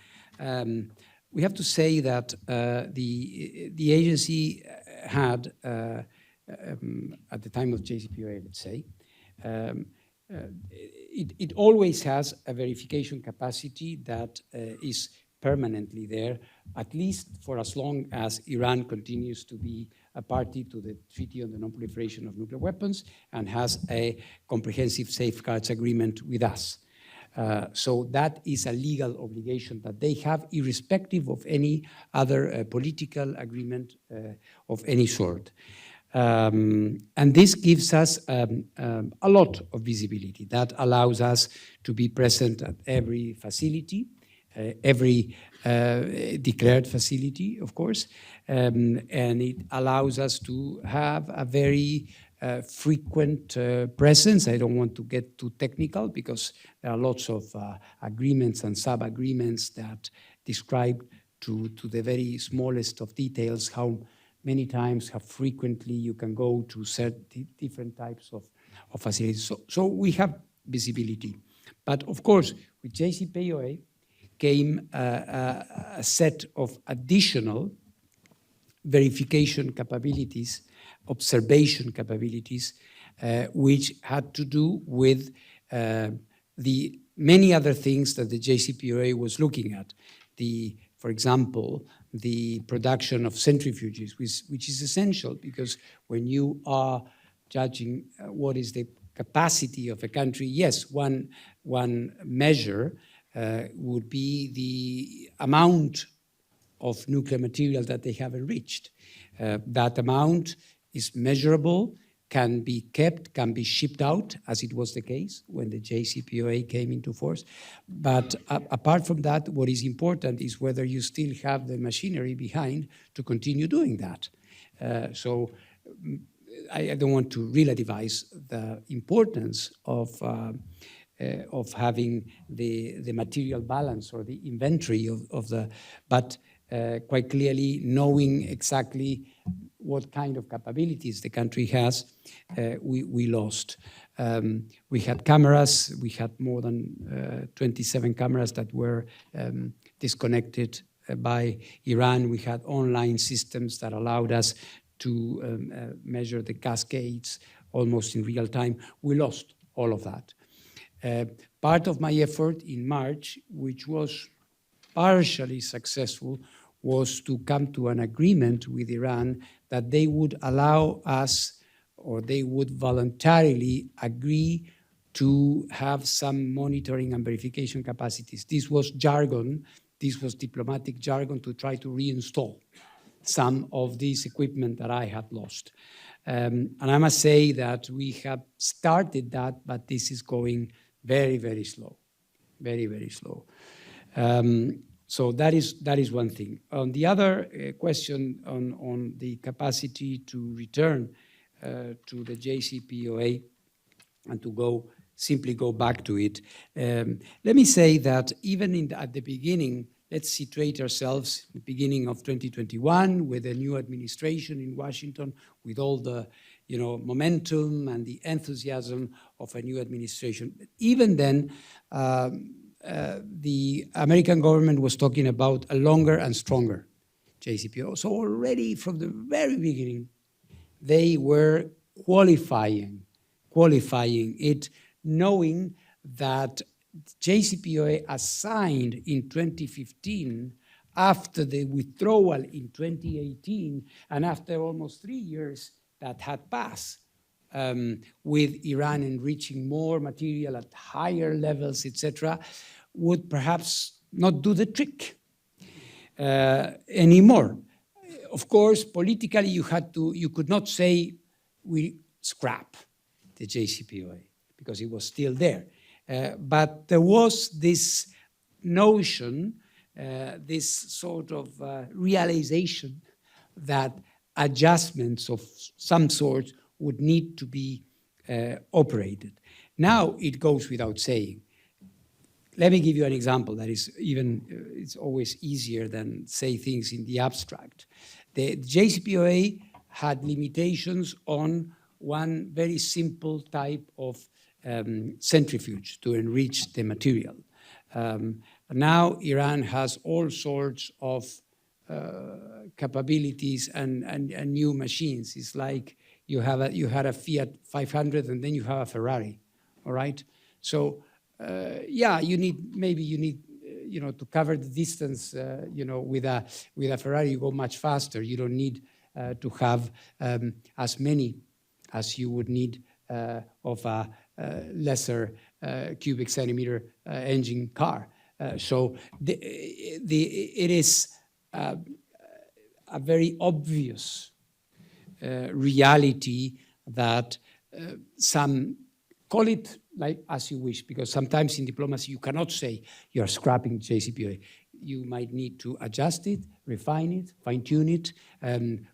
We have to say that the agency had, at the time of JCPOA, let's say, it always has a verification capacity that is permanently there, at least for as long as Iran continues to be a party to the Treaty on the Non-Proliferation of Nuclear Weapons and has a comprehensive safeguards agreement with us. So that is a legal obligation that they have, irrespective of any other political agreement of any sort. And this gives us a lot of visibility. That allows us to be present at every facility, every declared facility, of course, and it allows us to have a very frequent presence. I don't want to get too technical because there are lots of agreements and sub-agreements that describe to the very smallest of details how many times, how frequently you can go to certain different types of facilities. So we have visibility. But of course, with JCPOA, came a set of additional verification capabilities, observation capabilities, which had to do with the many other things that the JCPOA was looking at. For example, the production of centrifuges, which is essential because when you are judging what is the capacity of a country, yes, one measure would be the amount of nuclear material that they have enriched. That amount is measurable, can be kept, can be shipped out, as it was the case when the JCPOA came into force. But apart from that, what is important is whether you still have the machinery behind to continue doing that. So I don't want to relativize the importance of having the material balance or the inventory of the, but quite clearly knowing exactly what kind of capabilities the country has, we lost. We had cameras, we had more than 27 cameras that were disconnected by Iran. We had online systems that allowed us to measure the cascades almost in real time. We lost all of that. Part of my effort in March, which was partially successful, was to come to an agreement with Iran that they would allow us, or they would voluntarily agree to have some monitoring and verification capacities. This was jargon, this was diplomatic jargon to try to reinstall some of this equipment that I had lost. And I must say that we have started that, but this is going very, very slow, very, very slow. So that is one thing. On the other question on the capacity to return to the JCPOA and to simply go back to it, let me say that even at the beginning, let's situate ourselves at the beginning of 2021 with a new administration in Washington, with all the momentum and the enthusiasm of a new administration. Even then, the American government was talking about a longer and stronger JCPOA. So already from the very beginning, they were qualifying it, knowing that JCPOA assigned in 2015, after the withdrawal in 2018, and after almost 3 years that had passed, with Iran enriching more material at higher levels, etc., would perhaps not do the trick anymore. Of course, politically, you could not say we scrap the JCPOA because it was still there. But there was this notion, this sort of realization that adjustments of some sort would need to be operated. Now it goes without saying. Let me give you an example that is even, it's always easier than say things in the abstract. The JCPOA had limitations on one very simple type of centrifuge to enrich the material. Now Iran has all sorts of capabilities and new machines. It's like you had a Fiat 500 and then you have a Ferrari, all right? So yeah, you need to cover the distance, with a Ferrari you go much faster. You don't need to have as many as you would need of a lesser cubic centimeter engine car. So it is a very obvious reality that some, call it like as you wish, because sometimes in diplomacy you cannot say you are scrapping JCPOA. You might need to adjust it, refine it, fine-tune it,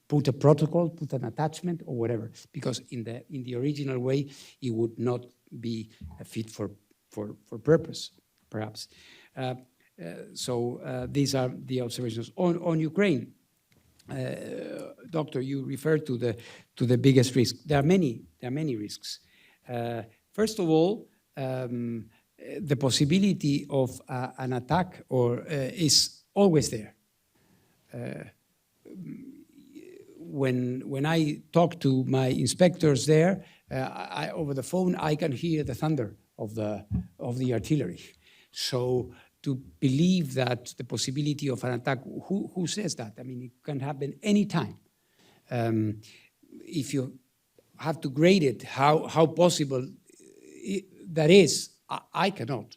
put a protocol, put an attachment or whatever, because in the original way it would not be fit for purpose, perhaps. So these are the observations. On Ukraine, Doctor, you referred to the biggest risk. There are many risks. First of all, the possibility of an attack is always there. When I talk to my inspectors there, over the phone, I can hear the thunder of the artillery. So to believe that the possibility of an attack, who says that? I mean, it can happen anytime. If you have to grade it, how possible that is, I cannot.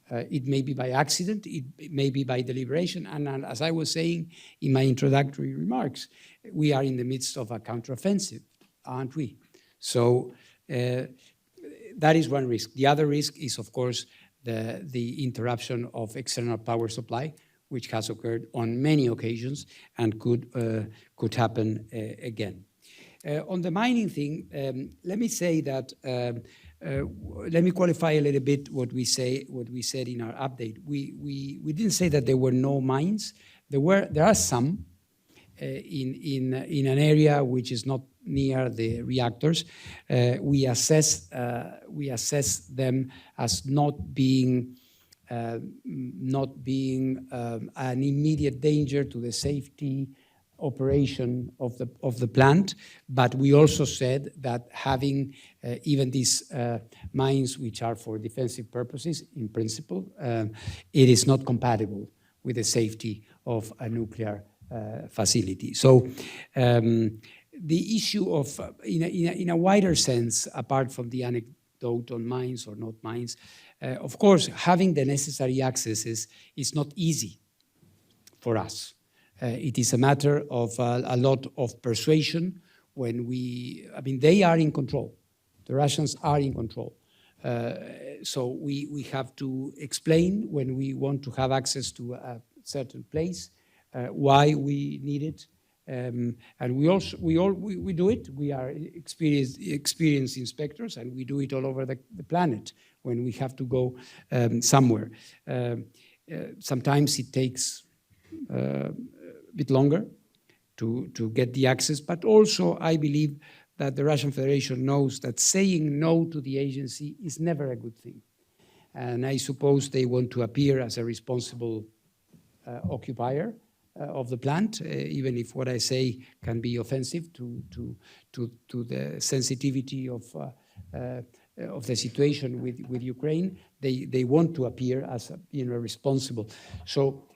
It may be by accident, it may be by deliberation, and as I was saying in my introductory remarks, we are in the midst of a counteroffensive, aren't we? So that is one risk. The other risk is, of course, the interruption of external power supply, which has occurred on many occasions and could happen again. On the mining thing, let me say that. Let me qualify a little bit what we said in our update. We didn't say that there were no mines. There are some in an area which is not near the reactors. We assess them as not being an immediate danger to the safety operation of the plant, but we also said that having even these mines, which are for defensive purposes, in principle, it is not compatible with the safety of a nuclear facility. So the issue of, in a wider sense, apart from the anecdote on mines or not mines, of course, having the necessary accesses is not easy for us. It is a matter of a lot of persuasion when they are in control. The Russians are in control. So we have to explain when we want to have access to a certain place, why we need it. And we do it. We are experienced inspectors, and we do it all over the planet when we have to go somewhere. Sometimes it takes bit longer to get the access, but also I believe that the Russian Federation knows that saying no to the agency is never a good thing. And I suppose they want to appear as a responsible occupier of the plant, even if what I say can be offensive to the sensitivity of the situation with Ukraine. They want to appear as responsible. So.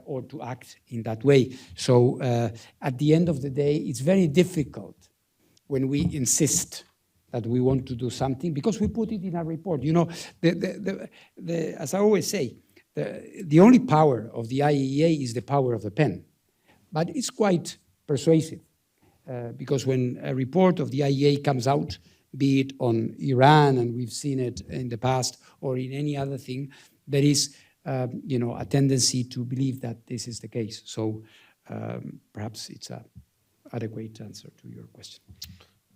Or to act in that way. So at the end of the day, it's very difficult when we insist that we want to do something because we put it in our report. You know, as I always say, the only power of the IAEA is the power of the pen. But it's quite persuasive because when a report of the IAEA comes out, be it on Iran, and we've seen it in the past, or in any other thing, there is a tendency to believe that this is the case. So perhaps it's an adequate answer to your question.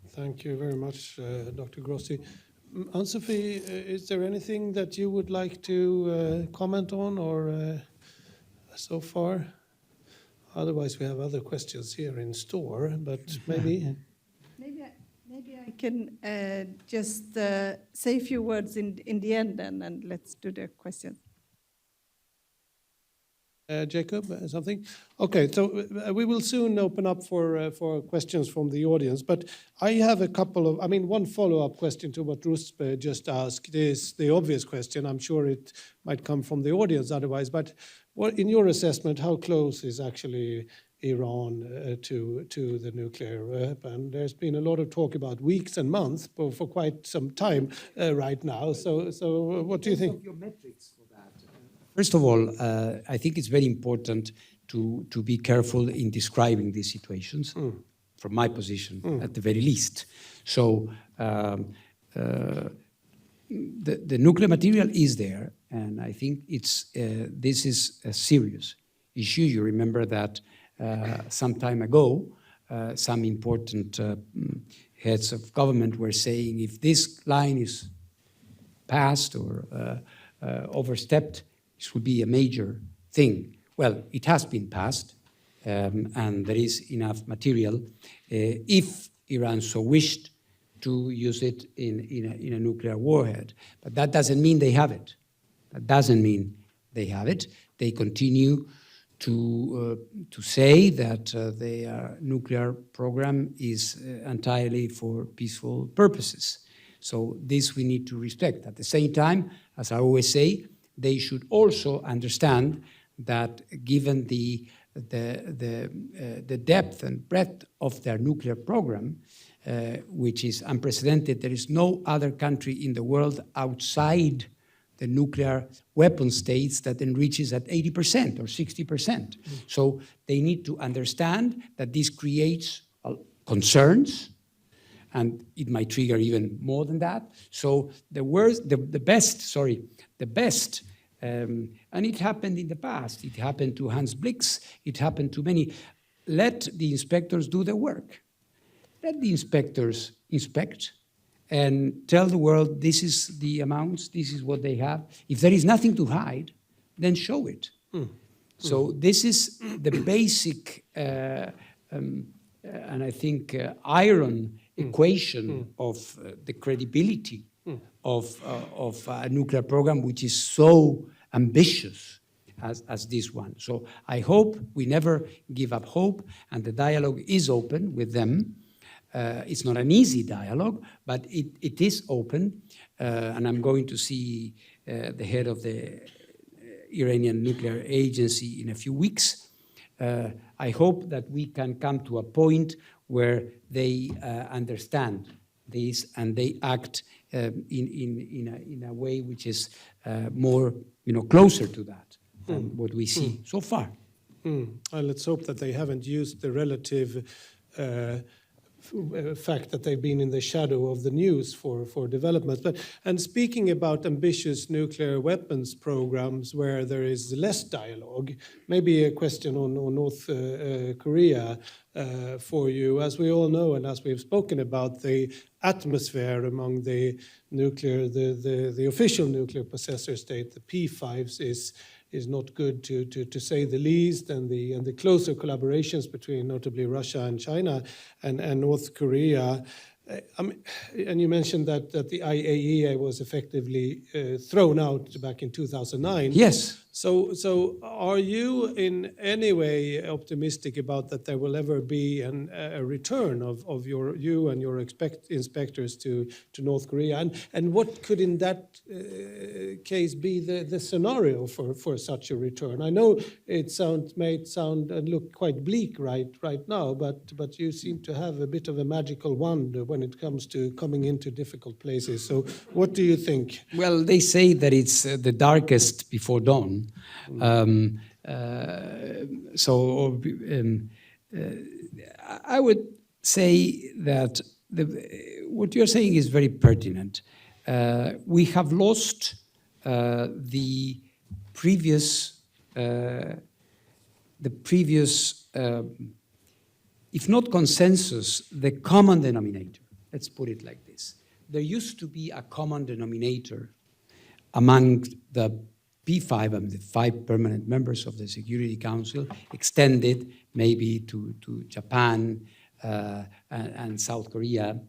Thank you very much, Dr. Grossi. Ann-Sofie, is there anything that you would like to comment on or so far? Otherwise, we have other questions here in store, but maybe... Maybe I can just say a few words in the end, and let's do the questions. Jakob, something? Okay, so we will soon open up for questions from the audience, but I have a couple of, one follow-up question to what Rouzbeh just asked is the obvious question. I'm sure it might come from the audience otherwise, but what, in your assessment, how close is actually Iran to the nuclear weapon? There's been a lot of talk about weeks and months for quite some time right now. So what do you think? Your metrics for that. First of all, I think it's very important to be careful in describing these situations, from my position at the very least. So the nuclear material is there, and I think this is a serious issue. You remember that some time ago, some important heads of government were saying if this line is passed or overstepped, this would be a major thing. Well, it has been passed, and there is enough material if Iran so wished to use it in a nuclear warhead. But that doesn't mean they have it. That doesn't mean they have it. They continue to say that their nuclear program is entirely for peaceful purposes. So this we need to respect. At the same time, as I always say, they should also understand that given the depth and breadth of their nuclear program, which is unprecedented, there is no other country in the world outside the nuclear weapon states that enriches at 80% or 60%. So they need to understand that this creates concerns, and it might trigger even more than that. So the best, and it happened in the past. It happened to Hans Blix. It happened to many. Let the inspectors do their work. Let the inspectors inspect and tell the world this is the amounts, this is what they have. If there is nothing to hide, then show it. So this is the basic, and I think, iron equation of the credibility of a nuclear program which is so ambitious as this one. So I hope we never give up hope, and the dialogue is open with them. It's not an easy dialogue, but it is open, and I'm going to see the head of the Iranian Nuclear Agency in a few weeks. I hope that we can come to a point where they understand this and they act in a way which is more, closer to that than what we see so far. Let's hope that they haven't used the relative fact that they've been in the shadow of the news for developments. And speaking about ambitious nuclear weapons programs where there is less dialogue, maybe a question on North Korea for you. As we all know, and as we've spoken about, the atmosphere among the official nuclear possessor state, the P5s, is not good to say the least, and the closer collaborations between notably Russia and China and North Korea. And you mentioned that the IAEA was effectively thrown out back in 2009. Yes. So are you in any way optimistic about that there will ever be a return of you and your inspectors to North Korea? And what could in that case be the scenario for such a return? I know it may sound and look quite bleak right now, but you seem to have a bit of a magical wand when it comes to coming into difficult places. So what do you think? Well, they say that it's the darkest before dawn. I would say that what you're saying is very pertinent. We have lost the previous, if not consensus, the common denominator. Let's put it like this. There used to be a common denominator among the P5 and the 5 permanent members of the Security Council, extended maybe to Japan and South Korea.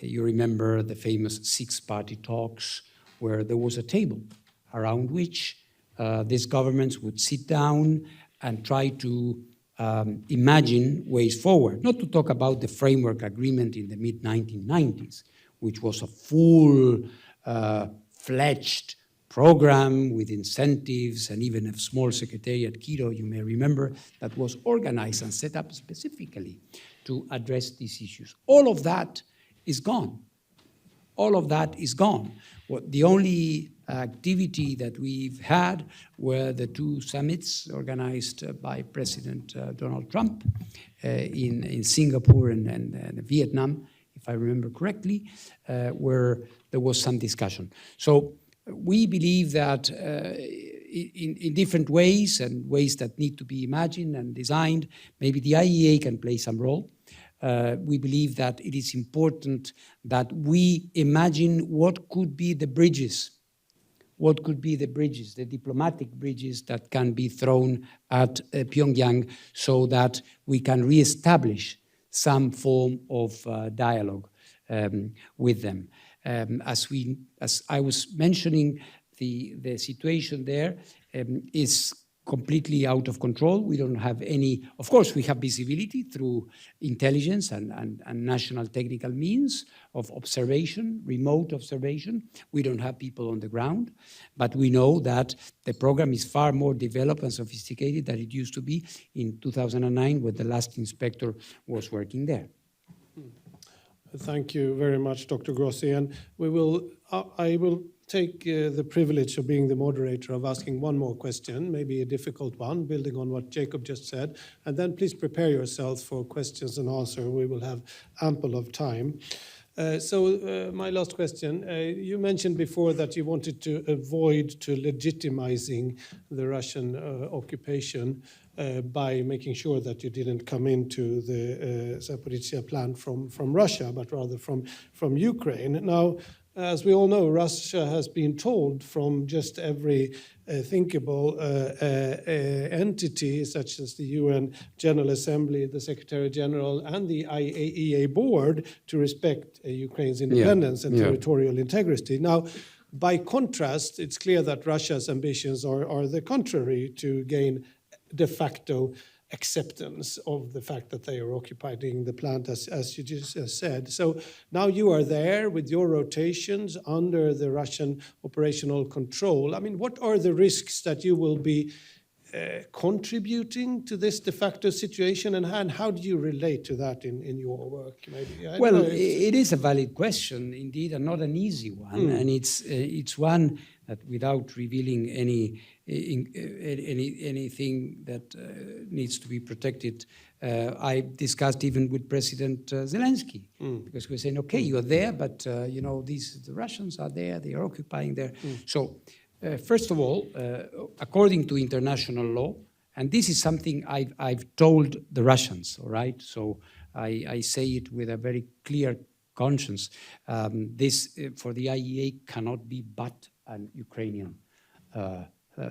You remember the famous 6-party talks where there was a table around which these governments would sit down and try to imagine ways forward, not to talk about the framework agreement in the mid-1990s, which was a full-fledged program with incentives and even a small secretariat, Quito, you may remember, that was organized and set up specifically to address these issues. All of that is gone. All of that is gone. The only activity that we've had were the 2 summits organized by President Donald Trump in Singapore and Vietnam, if I remember correctly, where there was some discussion. So we believe that in different ways and ways that need to be imagined and designed, maybe the IAEA can play some role. We believe that it is important that we imagine what could be the bridges, the diplomatic bridges that can be thrown at Pyongyang so that we can reestablish some form of dialogue with them. As I was mentioning, the situation there is completely out of control. We don't have any, of course, we have visibility through intelligence and national technical means of observation, remote observation. We don't have people on the ground, but we know that the program is far more developed and sophisticated than it used to be in 2009 when the last inspector was working there. Thank you very much, Dr. Grossi. And I will take the privilege of being the moderator of asking one more question, maybe a difficult one, building on what Jakob just said. And then please prepare yourselves for questions and answers. We will have ample of time. My last question, you mentioned before that you wanted to avoid legitimizing the Russian occupation by making sure that you didn't come into the Zaporizhzhia plan from Russia, but rather from Ukraine. Now, as we all know, Russia has been told from just every thinkable entity, such as the UN General Assembly, the Secretary General, and the IAEA board, to respect Ukraine's independence and territorial integrity. Now, by contrast, it's clear that Russia's ambitions are the contrary, to gain de facto acceptance of the fact that they are occupying the plant, as you just said. So now you are there with your rotations under the Russian operational control. I mean, what are the risks that you will be contributing to this de facto situation, and how do you relate to that in your work? Maybe. Well, it is a valid question indeed, and not an easy one. And it's one that, without revealing anything that needs to be protected, I discussed even with President Zelensky, because we're saying, okay, you're there, but the Russians are there, they are occupying there. So first of all, according to international law, and this is something I've told the Russians, all right? So I say it with a very clear conscience. This, for the IAEA, cannot be but an Ukrainian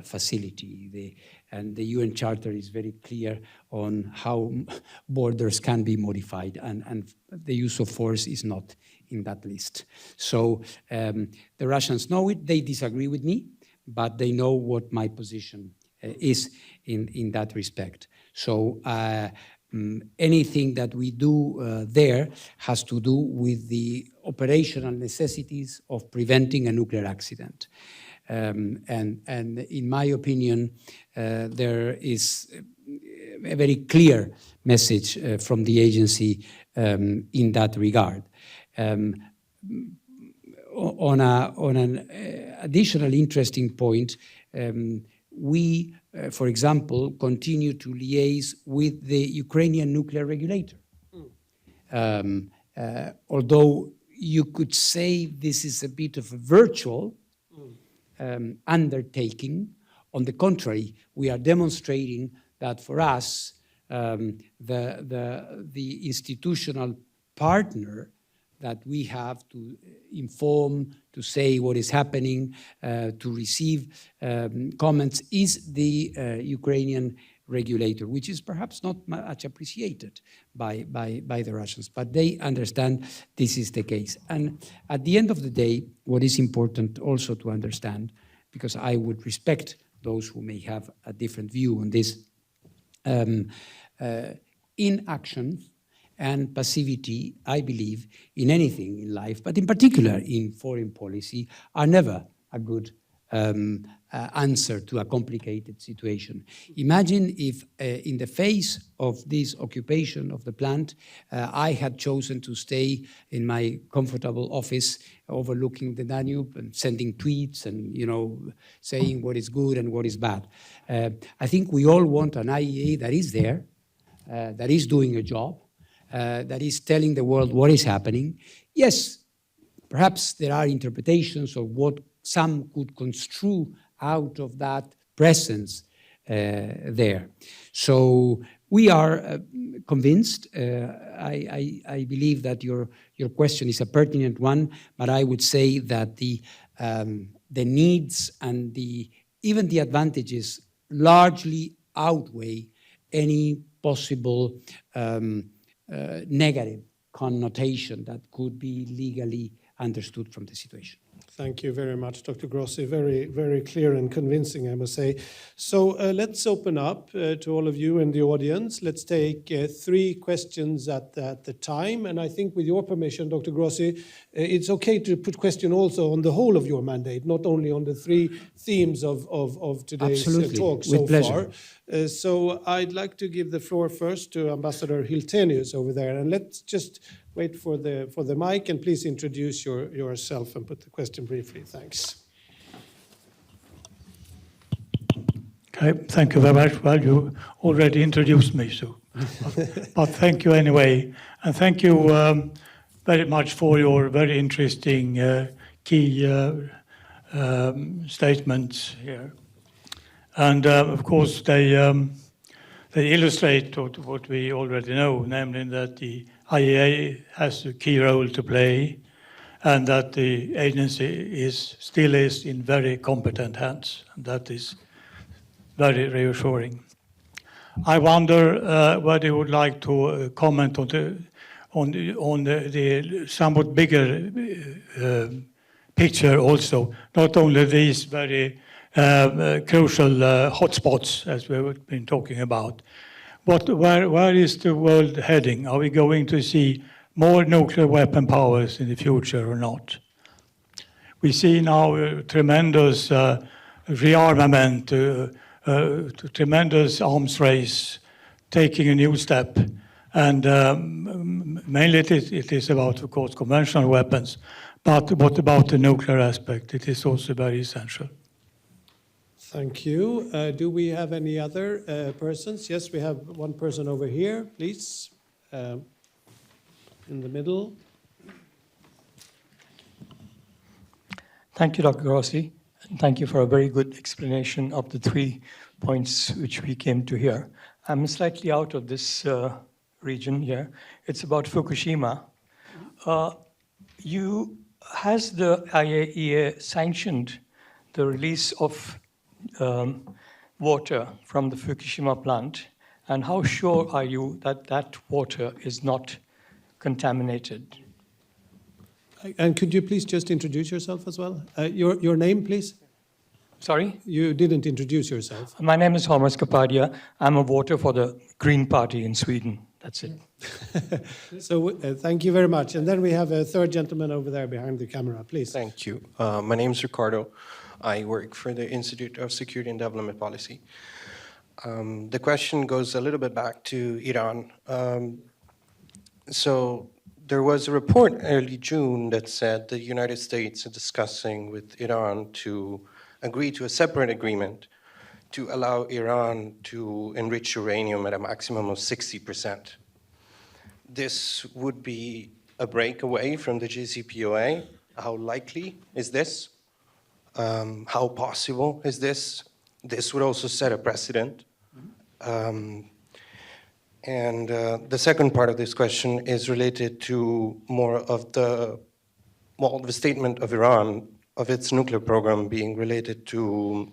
facility. And the UN Charter is very clear on how borders can be modified, and the use of force is not in that list. So the Russians know it. They disagree with me, but they know what my position is in that respect. So anything that we do there has to do with the operational necessities of preventing a nuclear accident. And in my opinion, there is a very clear message from the agency in that regard. On an additional interesting point, we, for example, continue to liaise with the Ukrainian nuclear regulator. Although you could say this is a bit of a virtual undertaking On the contrary, we are demonstrating that for us, the institutional partner that we have to inform, to say what is happening, to receive comments is the Ukrainian regulator, which is perhaps not much appreciated by the Russians, but they understand this is the case. And at the end of the day, what is important also to understand, because I would respect those who may have a different view on this, inaction and passivity, I believe, in anything in life, but in particular in foreign policy, are never a good answer to a complicated situation. Imagine if in the face of this occupation of the plant, I had chosen to stay in my comfortable office overlooking the Danube and sending tweets and, you know, saying what is good and what is bad. I think we all want an IAEA that is there, that is doing a job, that is telling the world what is happening. Yes, perhaps there are interpretations of what some could construe out of that presence there. So we are convinced. I believe that your question is a pertinent one, but I would say that the needs and even the advantages largely outweigh any possible negative connotation that could be legally understood from the situation. Thank you very much, Dr. Grossi. Very, very clear and convincing, I must say. So let's open up to all of you in the audience. Let's take 3 questions at the time. And I think with your permission, Dr. Grossi, it's okay to put question also on the whole of your mandate, not only on the 3 themes of today's talk so far. So I'd like to give the floor first to Ambassador Hyltenius over there. And let's just wait for the mic, and please introduce yourself and put the question briefly. Thanks. Okay, thank you very much. Well, you already introduced me, so but thank you anyway, and thank you very much for your very interesting key statements here, and of course they illustrate what we already know, namely that the IAEA has a key role to play, and that the agency still is in very competent hands. And that is very reassuring. I wonder whether you would like to comment on the somewhat bigger picture also, not only these very crucial hotspots as we've been talking about. Where is the world heading? Are we going to see more nuclear weapon powers in the future or not? We see now a tremendous rearmament, tremendous arms race, taking a new step. And mainly it is about, of course, conventional weapons. But what about the nuclear aspect? It is also very essential. Thank you. Do we have any other persons? Yes, we have one person over here, please, in the middle. Thank you, Dr. Grossi, and thank you for a very good explanation of the 3 points which we came to hear. I'm slightly out of this region here. It's about Fukushima. Has the IAEA sanctioned the release of water from the Fukushima plant, and how sure are you that that water is not contaminated? And could you please just introduce yourself as well? Your name, please? Sorry? You didn't introduce yourself. My name is Holmers Kapadia. I'm a voter for the Green Party in Sweden. That's it. So thank you very much. And then we have a third gentleman over there behind the camera, please. Thank you. My name is Ricardo. I work for the Institute of Security and Development Policy. The question goes a little bit back to Iran. So there was a report early June that said the United States is discussing with Iran to agree to a separate agreement to allow Iran to enrich uranium at a maximum of 60%. This would be a breakaway from the JCPOA. How likely is this? How possible is this? this would also set a precedent. And the second part of this question is related to more of the statement of Iran of its nuclear program being related to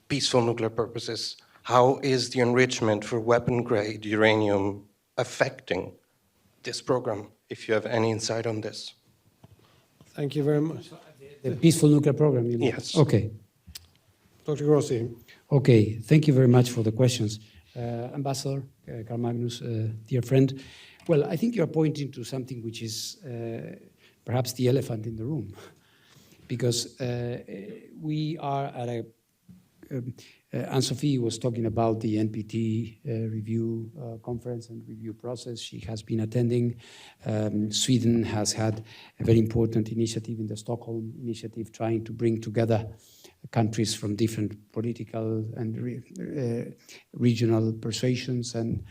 peaceful nuclear purposes. How is the enrichment for weapon-grade uranium affecting this program, if you have any insight on this? Thank you very much. The peaceful nuclear program, you mean? Yes. Okay. Dr. Grossi. Okay, thank you very much for the questions. Ambassador Carl Magnus, dear friend. Well, I think you're pointing to something which is perhaps the elephant in the room, because we are at a Ann-Sofie was talking about the NPT review conference and review process she has been attending. Sweden has had a very important initiative in the Stockholm initiative, trying to bring together countries from different political and regional persuasions and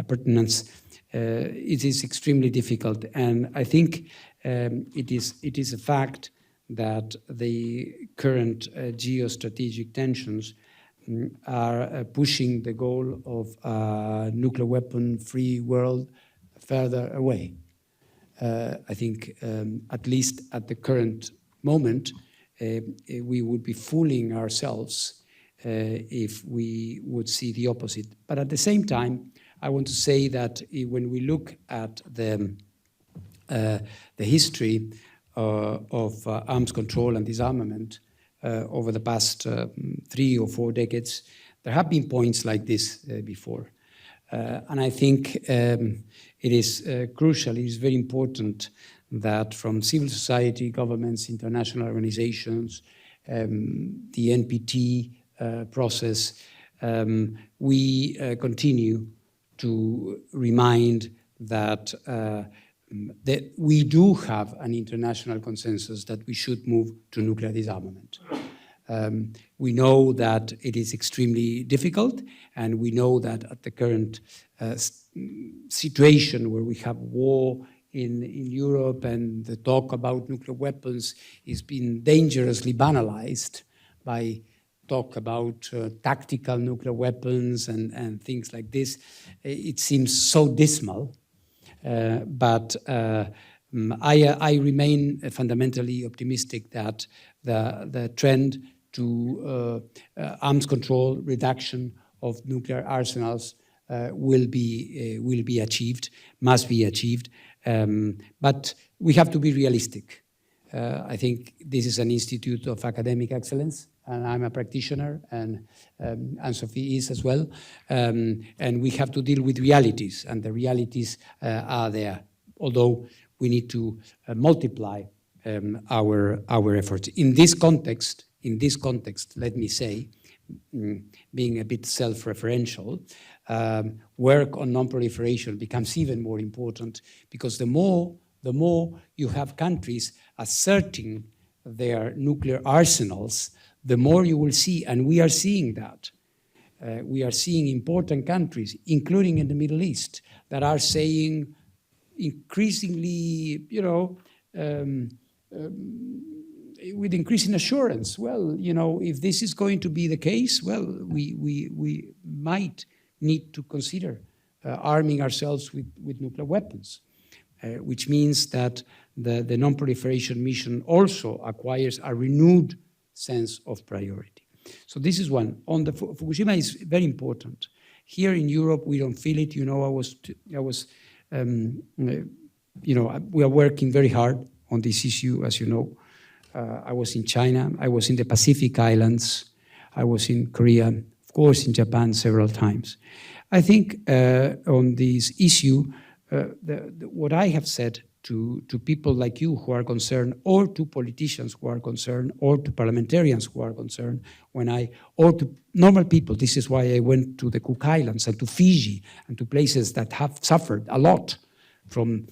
pertinence. It is extremely difficult, and I think it is a fact that the current geostrategic tensions are pushing the goal of a nuclear weapon-free world further away. I think, at least at the current moment, we would be fooling ourselves if we would see the opposite. But at the same time, I want to say that when we look at the history of arms control and disarmament over the past 3 or 4 decades, there have been points like this before. And I think it is crucial, it is very important that from civil society, governments, international organizations, the NPT process, we continue to remind that we do have an international consensus that we should move to nuclear disarmament. We know that it is extremely difficult, and we know that at the current situation where we have war in Europe and the talk about nuclear weapons is being dangerously banalized by talk about tactical nuclear weapons and things like this. It seems so dismal, but I remain fundamentally optimistic that the trend to arms control, reduction of nuclear arsenals will be achieved, must be achieved. But we have to be realistic. I think this is an institute of academic excellence, and I'm a practitioner, and Ann-Sofie is as well. And we have to deal with realities, and the realities are there, although we need to multiply our efforts. In this context, let me say, being a bit self-referential, work on non-proliferation becomes even more important, because the more you have countries asserting their nuclear arsenals, the more you will see, and we are seeing that. We are seeing important countries, including in the Middle East, that are saying increasingly, with increasing assurance, well, if this is going to be the case, well, we might need to consider arming ourselves with nuclear weapons, which means that the non-proliferation mission also acquires a renewed sense of priority. So this is one. On the Fukushima is very important. Here in Europe, we don't feel it. We are working very hard on this issue, as you know. I was in China, I was in the Pacific Islands, I was in Korea, of course in Japan several times. I think on this issue, what I have said to people like you who are concerned, or to politicians who are concerned, or to parliamentarians who are concerned, or to normal people, this is why I went to the Cook Islands and to Fiji and to places that have suffered a lot from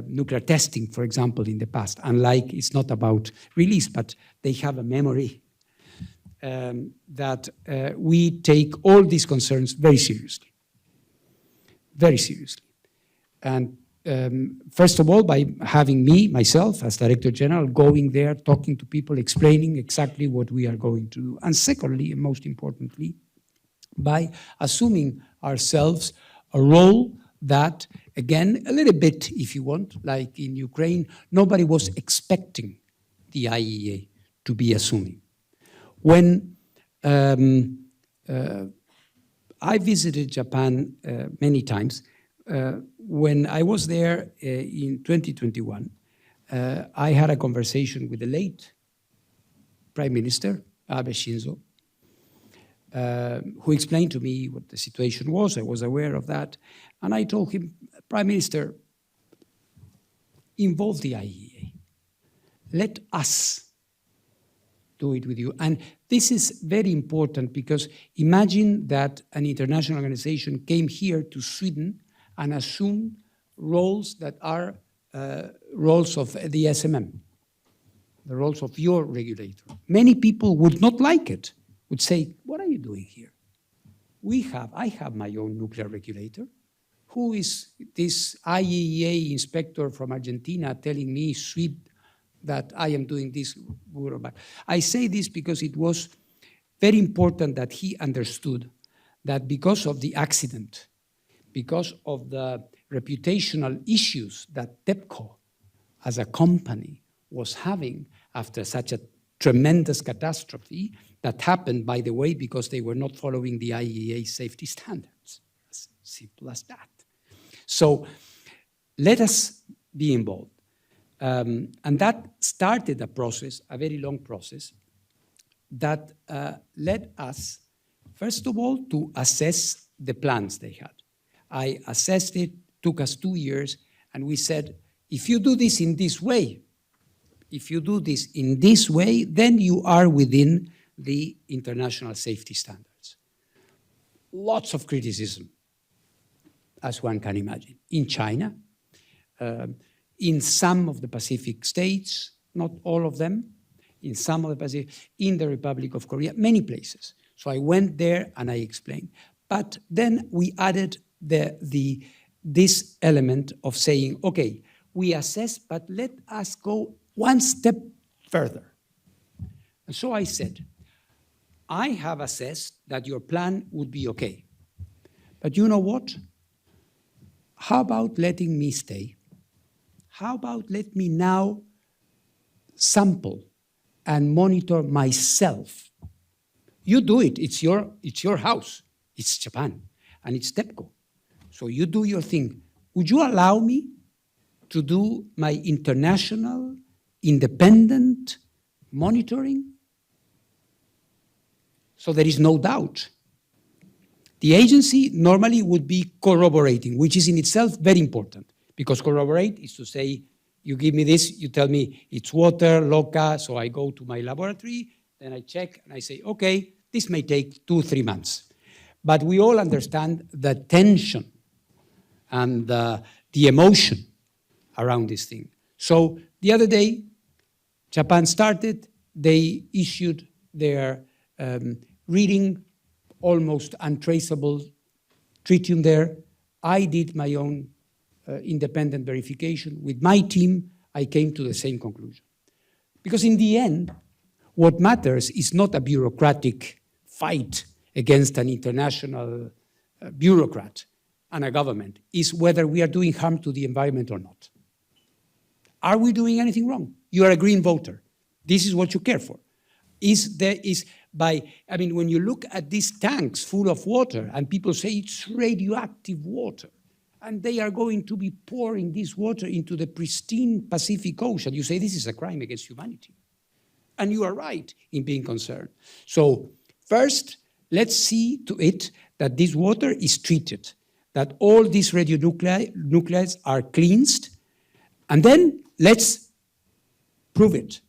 nuclear testing, for example, in the past. Unlike, it's not about release, but they have a memory that we take all these concerns very seriously. Very seriously. And first of all, by having myself, as Director General, going there, talking to people, explaining exactly what we are going to do. And secondly, and most importantly, by assuming ourselves a role that, again, a little bit, if you want, like in Ukraine, nobody was expecting the IAEA to be assuming. When I visited Japan many times, when I was there in 2021, I had a conversation with the late Prime Minister, Abe Shinzo, who explained to me what the situation was. I was aware of that. And I told him, Prime Minister, involve the IAEA. Let us do it with you. And this is very important because imagine that an international organization came here to Sweden and assumed roles that are roles of the SMM, the roles of your regulator. Many people would not like it, would say, what are you doing here? I have my own nuclear regulator. Who is this IAEA inspector from Argentina telling me, Sweden, that I am doing this good or bad? I say this because it was very important that he understood that because of the accident, because of the reputational issues that TEPCO as a company was having after such a tremendous catastrophe that happened, by the way, because they were not following the IAEA safety standards. As simple as that. So let us be involved. And that started a process, a very long process, that led us, first of all, to assess the plans they had. I assessed it, took us 2 years, and we said, if you do this in this way, then you are within the international safety standards. Lots of criticism, as one can imagine, in China, in some of the Pacific states, not all of them, in some of the Pacific, in the Republic of Korea, many places. So I went there and I explained. But then we added this element of saying, okay, we assess, but let us go one step further. And so I said, I have assessed that your plan would be okay. But you know what? How about letting me stay? How about let me now sample and monitor myself? You do it, it's your house, it's Japan, and it's TEPCO. So you do your thing. Would you allow me to do my international, independent monitoring? So there is no doubt. The agency normally would be corroborating, which is in itself very important, because corroborate is to say, you give me this, you tell me it's water, LOCA, so I go to my laboratory, then I check and I say, okay, this may take 2-3 months. But we all understand the tension and the emotion around this thing. So the other day, Japan started, they issued their reading, almost untraceable tritium there. I did my own independent verification. With my team, I came to the same conclusion. Because in the end, what matters is not a bureaucratic fight against an international bureaucrat and a government, is whether we are doing harm to the environment or not. Are we doing anything wrong? You are a green voter. This is what you care for. When you look at these tanks full of water and people say it's radioactive water, and they are going to be pouring this water into the pristine Pacific Ocean, you say this is a crime against humanity. And you are right in being concerned. So first, let's see to it that this water is treated, that all these radionuclides are cleansed, and then let's prove it,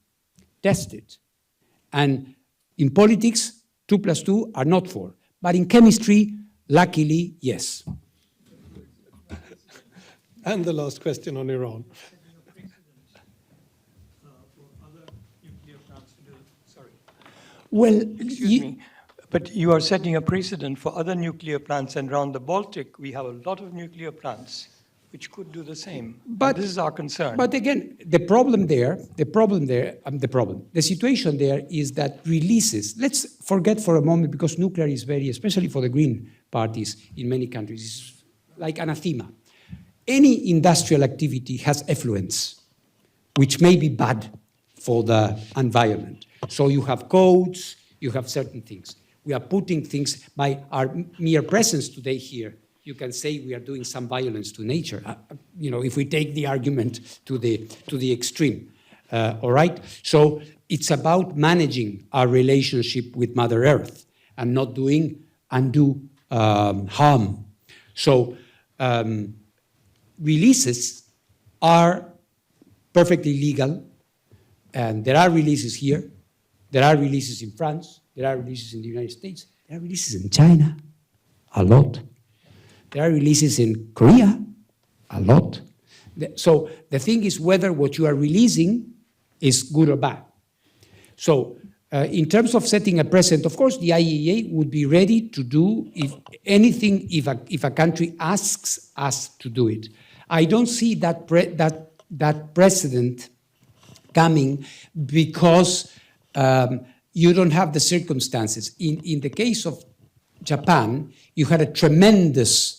test it. And in politics, 2 + 2 are not 4. But in chemistry, luckily, yes. And the last question on Iran. Well, excuse me, but you are setting a precedent for other nuclear plants, and around the Baltic, we have a lot of nuclear plants. which could do the same. But this is our concern. But again, the situation there is that releases, let's forget for a moment, because nuclear is very, especially for the green parties in many countries, is like anathema. Any industrial activity has effluents, which may be bad for the environment. So you have codes, you have certain things. We are putting things, by our mere presence today here, you can say we are doing some violence to nature, if we take the argument to the extreme, all right? So it's about managing our relationship with Mother Earth and not doing undue harm. So releases are perfectly legal, and there are releases here, there are releases in France, there are releases in the United States, there are releases in China, a lot. There are releases in Korea, a lot. So the thing is whether what you are releasing is good or bad. So in terms of setting a precedent, of course, the IAEA would be ready to do if a country asks us to do it. I don't see that precedent coming because you don't have the circumstances. In the case of Japan, you had a tremendous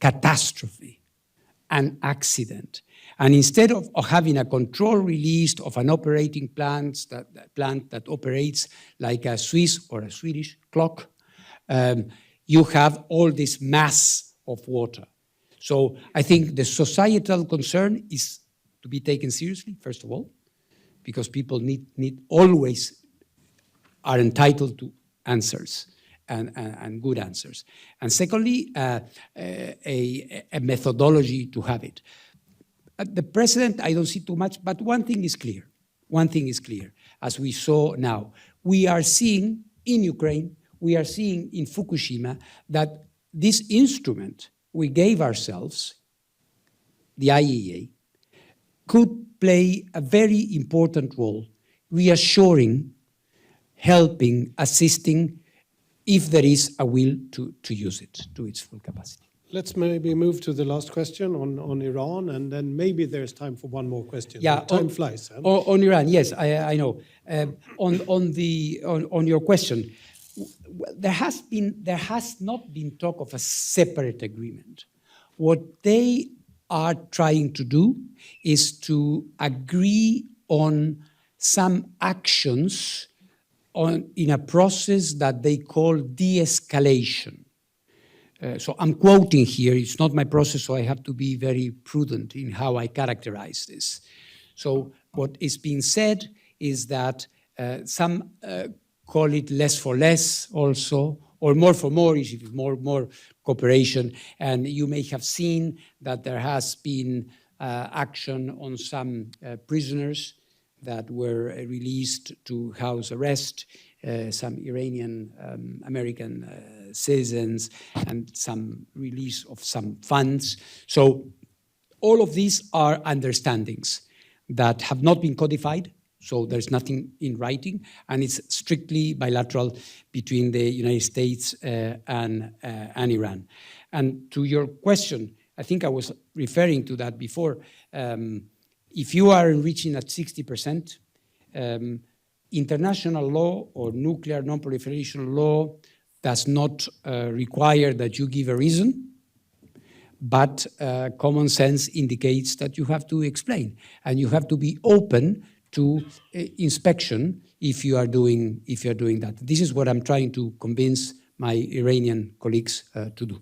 catastrophe, an accident. And instead of having a control released of an operating plant that operates like a Swiss or a Swedish clock, you have all this mass of water. So I think the societal concern is to be taken seriously, first of all, because people always are entitled to answers. And good answers. And secondly, a methodology to have it. The precedent, I don't see too much, but one thing is clear. One thing is clear, as we saw now. We are seeing in Ukraine, we are seeing in Fukushima that this instrument we gave ourselves, the IAEA, could play a very important role, reassuring, helping, assisting, if there is a will to use it to its full capacity. Let's maybe move to the last question on Iran, and then maybe there's time for one more question. Yeah, time flies. Huh? On Iran, yes, I know. On your question, there has not been talk of a separate agreement. What they are trying to do is to agree on some actions in a process that they call de-escalation. So I'm quoting here, it's not my process, so I have to be very prudent in how I characterize this. So what is being said is that some call it less for less also, or more for more, if it's more cooperation. And you may have seen that there has been action on some prisoners that were released to house arrest, some Iranian American citizens, and some release of some funds. So all of these are understandings that have not been codified, so there's nothing in writing, and it's strictly bilateral between the United States and Iran. And to your question, I think I was referring to that before. If you are reaching at 60%, international law or nuclear non-proliferation law does not require that you give a reason, but common sense indicates that you have to explain, and you have to be open to inspection if you are doing that. This is what I'm trying to convince my Iranian colleagues to do.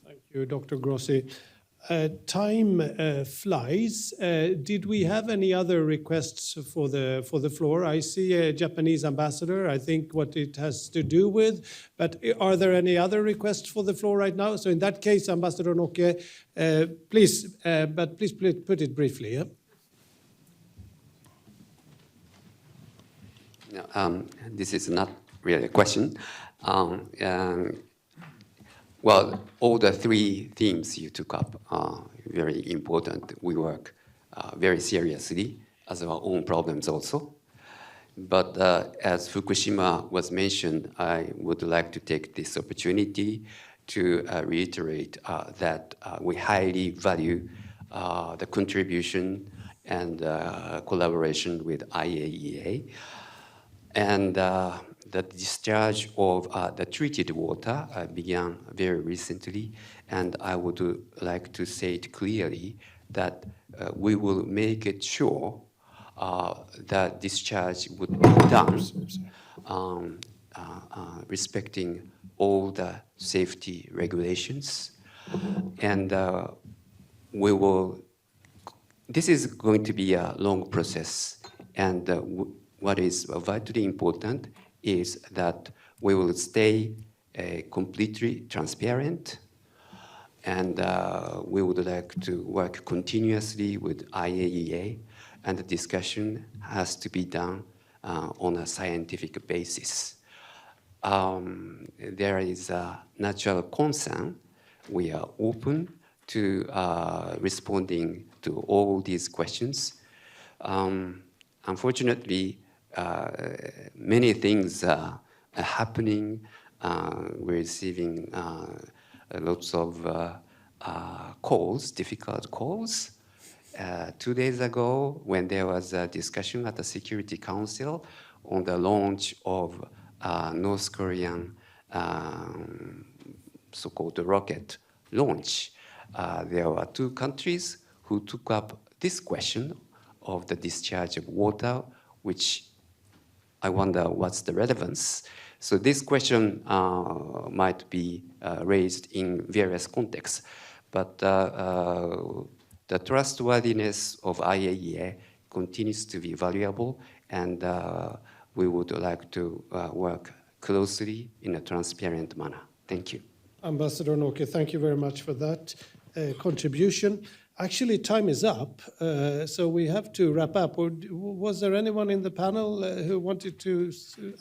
Thank you, Dr. Grossi. Time flies. Did we have any other requests for the floor? I see a Japanese ambassador, I think what it has to do with, but are there any other requests for the floor right now? So in that case, Ambassador Nokke, please put it briefly. Yeah? No, this is not really a question. Well, all the three themes you took up are very important. We work very seriously as our own problems also. But as Fukushima was mentioned, I would like to take this opportunity to reiterate that we highly value the contribution and collaboration with IAEA. And the discharge of the treated water began very recently, and I would like to say it clearly that we will make it sure that discharge would be done respecting all the safety regulations. And we will, this is going to be a long process, and what is vitally important is that we will stay completely transparent, and we would like to work continuously with IAEA, and the discussion has to be done on a scientific basis. There is a natural concern. We are open to responding to all these questions. Unfortunately, many things are happening. We're receiving lots of calls, difficult calls. 2 days ago, when there was a discussion at the Security Council on the launch of North Korean so-called rocket launch, there were 2 countries who took up this question of the discharge of water, which I wonder what's the relevance. So this question might be raised in various contexts, but the trustworthiness of IAEA continues to be valuable, and we would like to work closely in a transparent manner. Thank you. Ambassador Noke, thank you very much for that contribution. Actually, time is up, so we have to wrap up. Was there anyone in the panel who wanted to,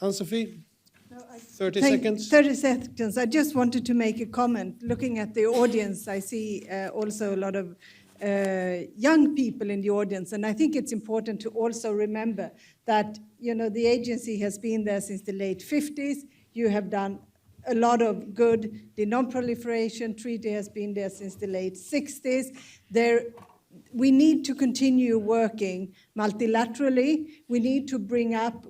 Ann-Sofie? No, 30 seconds? 30 seconds. I just wanted to make a comment. Looking at the audience, I see also a lot of young people in the audience, and I think it's important to also remember that, you know, the agency has been there since the late 50s. You have done a lot of good. The Non-proliferation Treaty has been there since the late 60s. We need to continue working multilaterally. We need to bring up,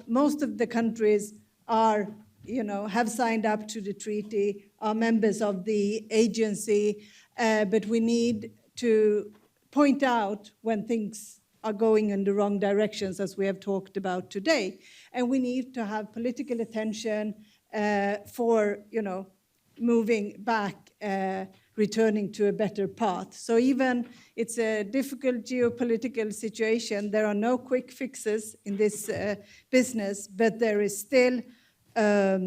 most of the countries are, have signed up to the treaty, are members of the agency, but we need to point out when things are going in the wrong directions, as we have talked about today. And we need to have political attention for, moving back, returning to a better path. So even it's a difficult geopolitical situation, there are no quick fixes in this business, but there is still a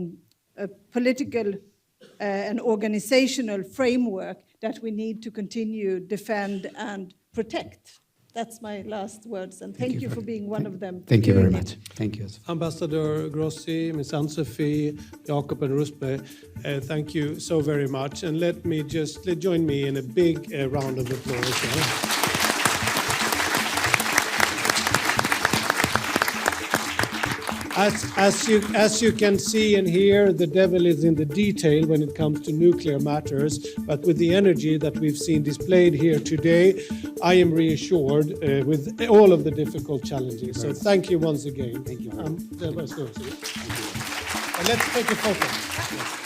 political and organizational framework that we need to continue, defend, and protect. That's my last words, and thank you for being one of them. Thank you very much. Thank you. Ambassador Grossi, Ms. Ann-Sofie, Jakob and Rouzbeh, thank you so very much. And let me just join me in a big round of applause. As you can see and hear, the devil is in the detail when it comes to nuclear matters, but with the energy that we've seen displayed here today, I am reassured with all of the difficult challenges. So thank you once again. Thank you. Let's take a photo.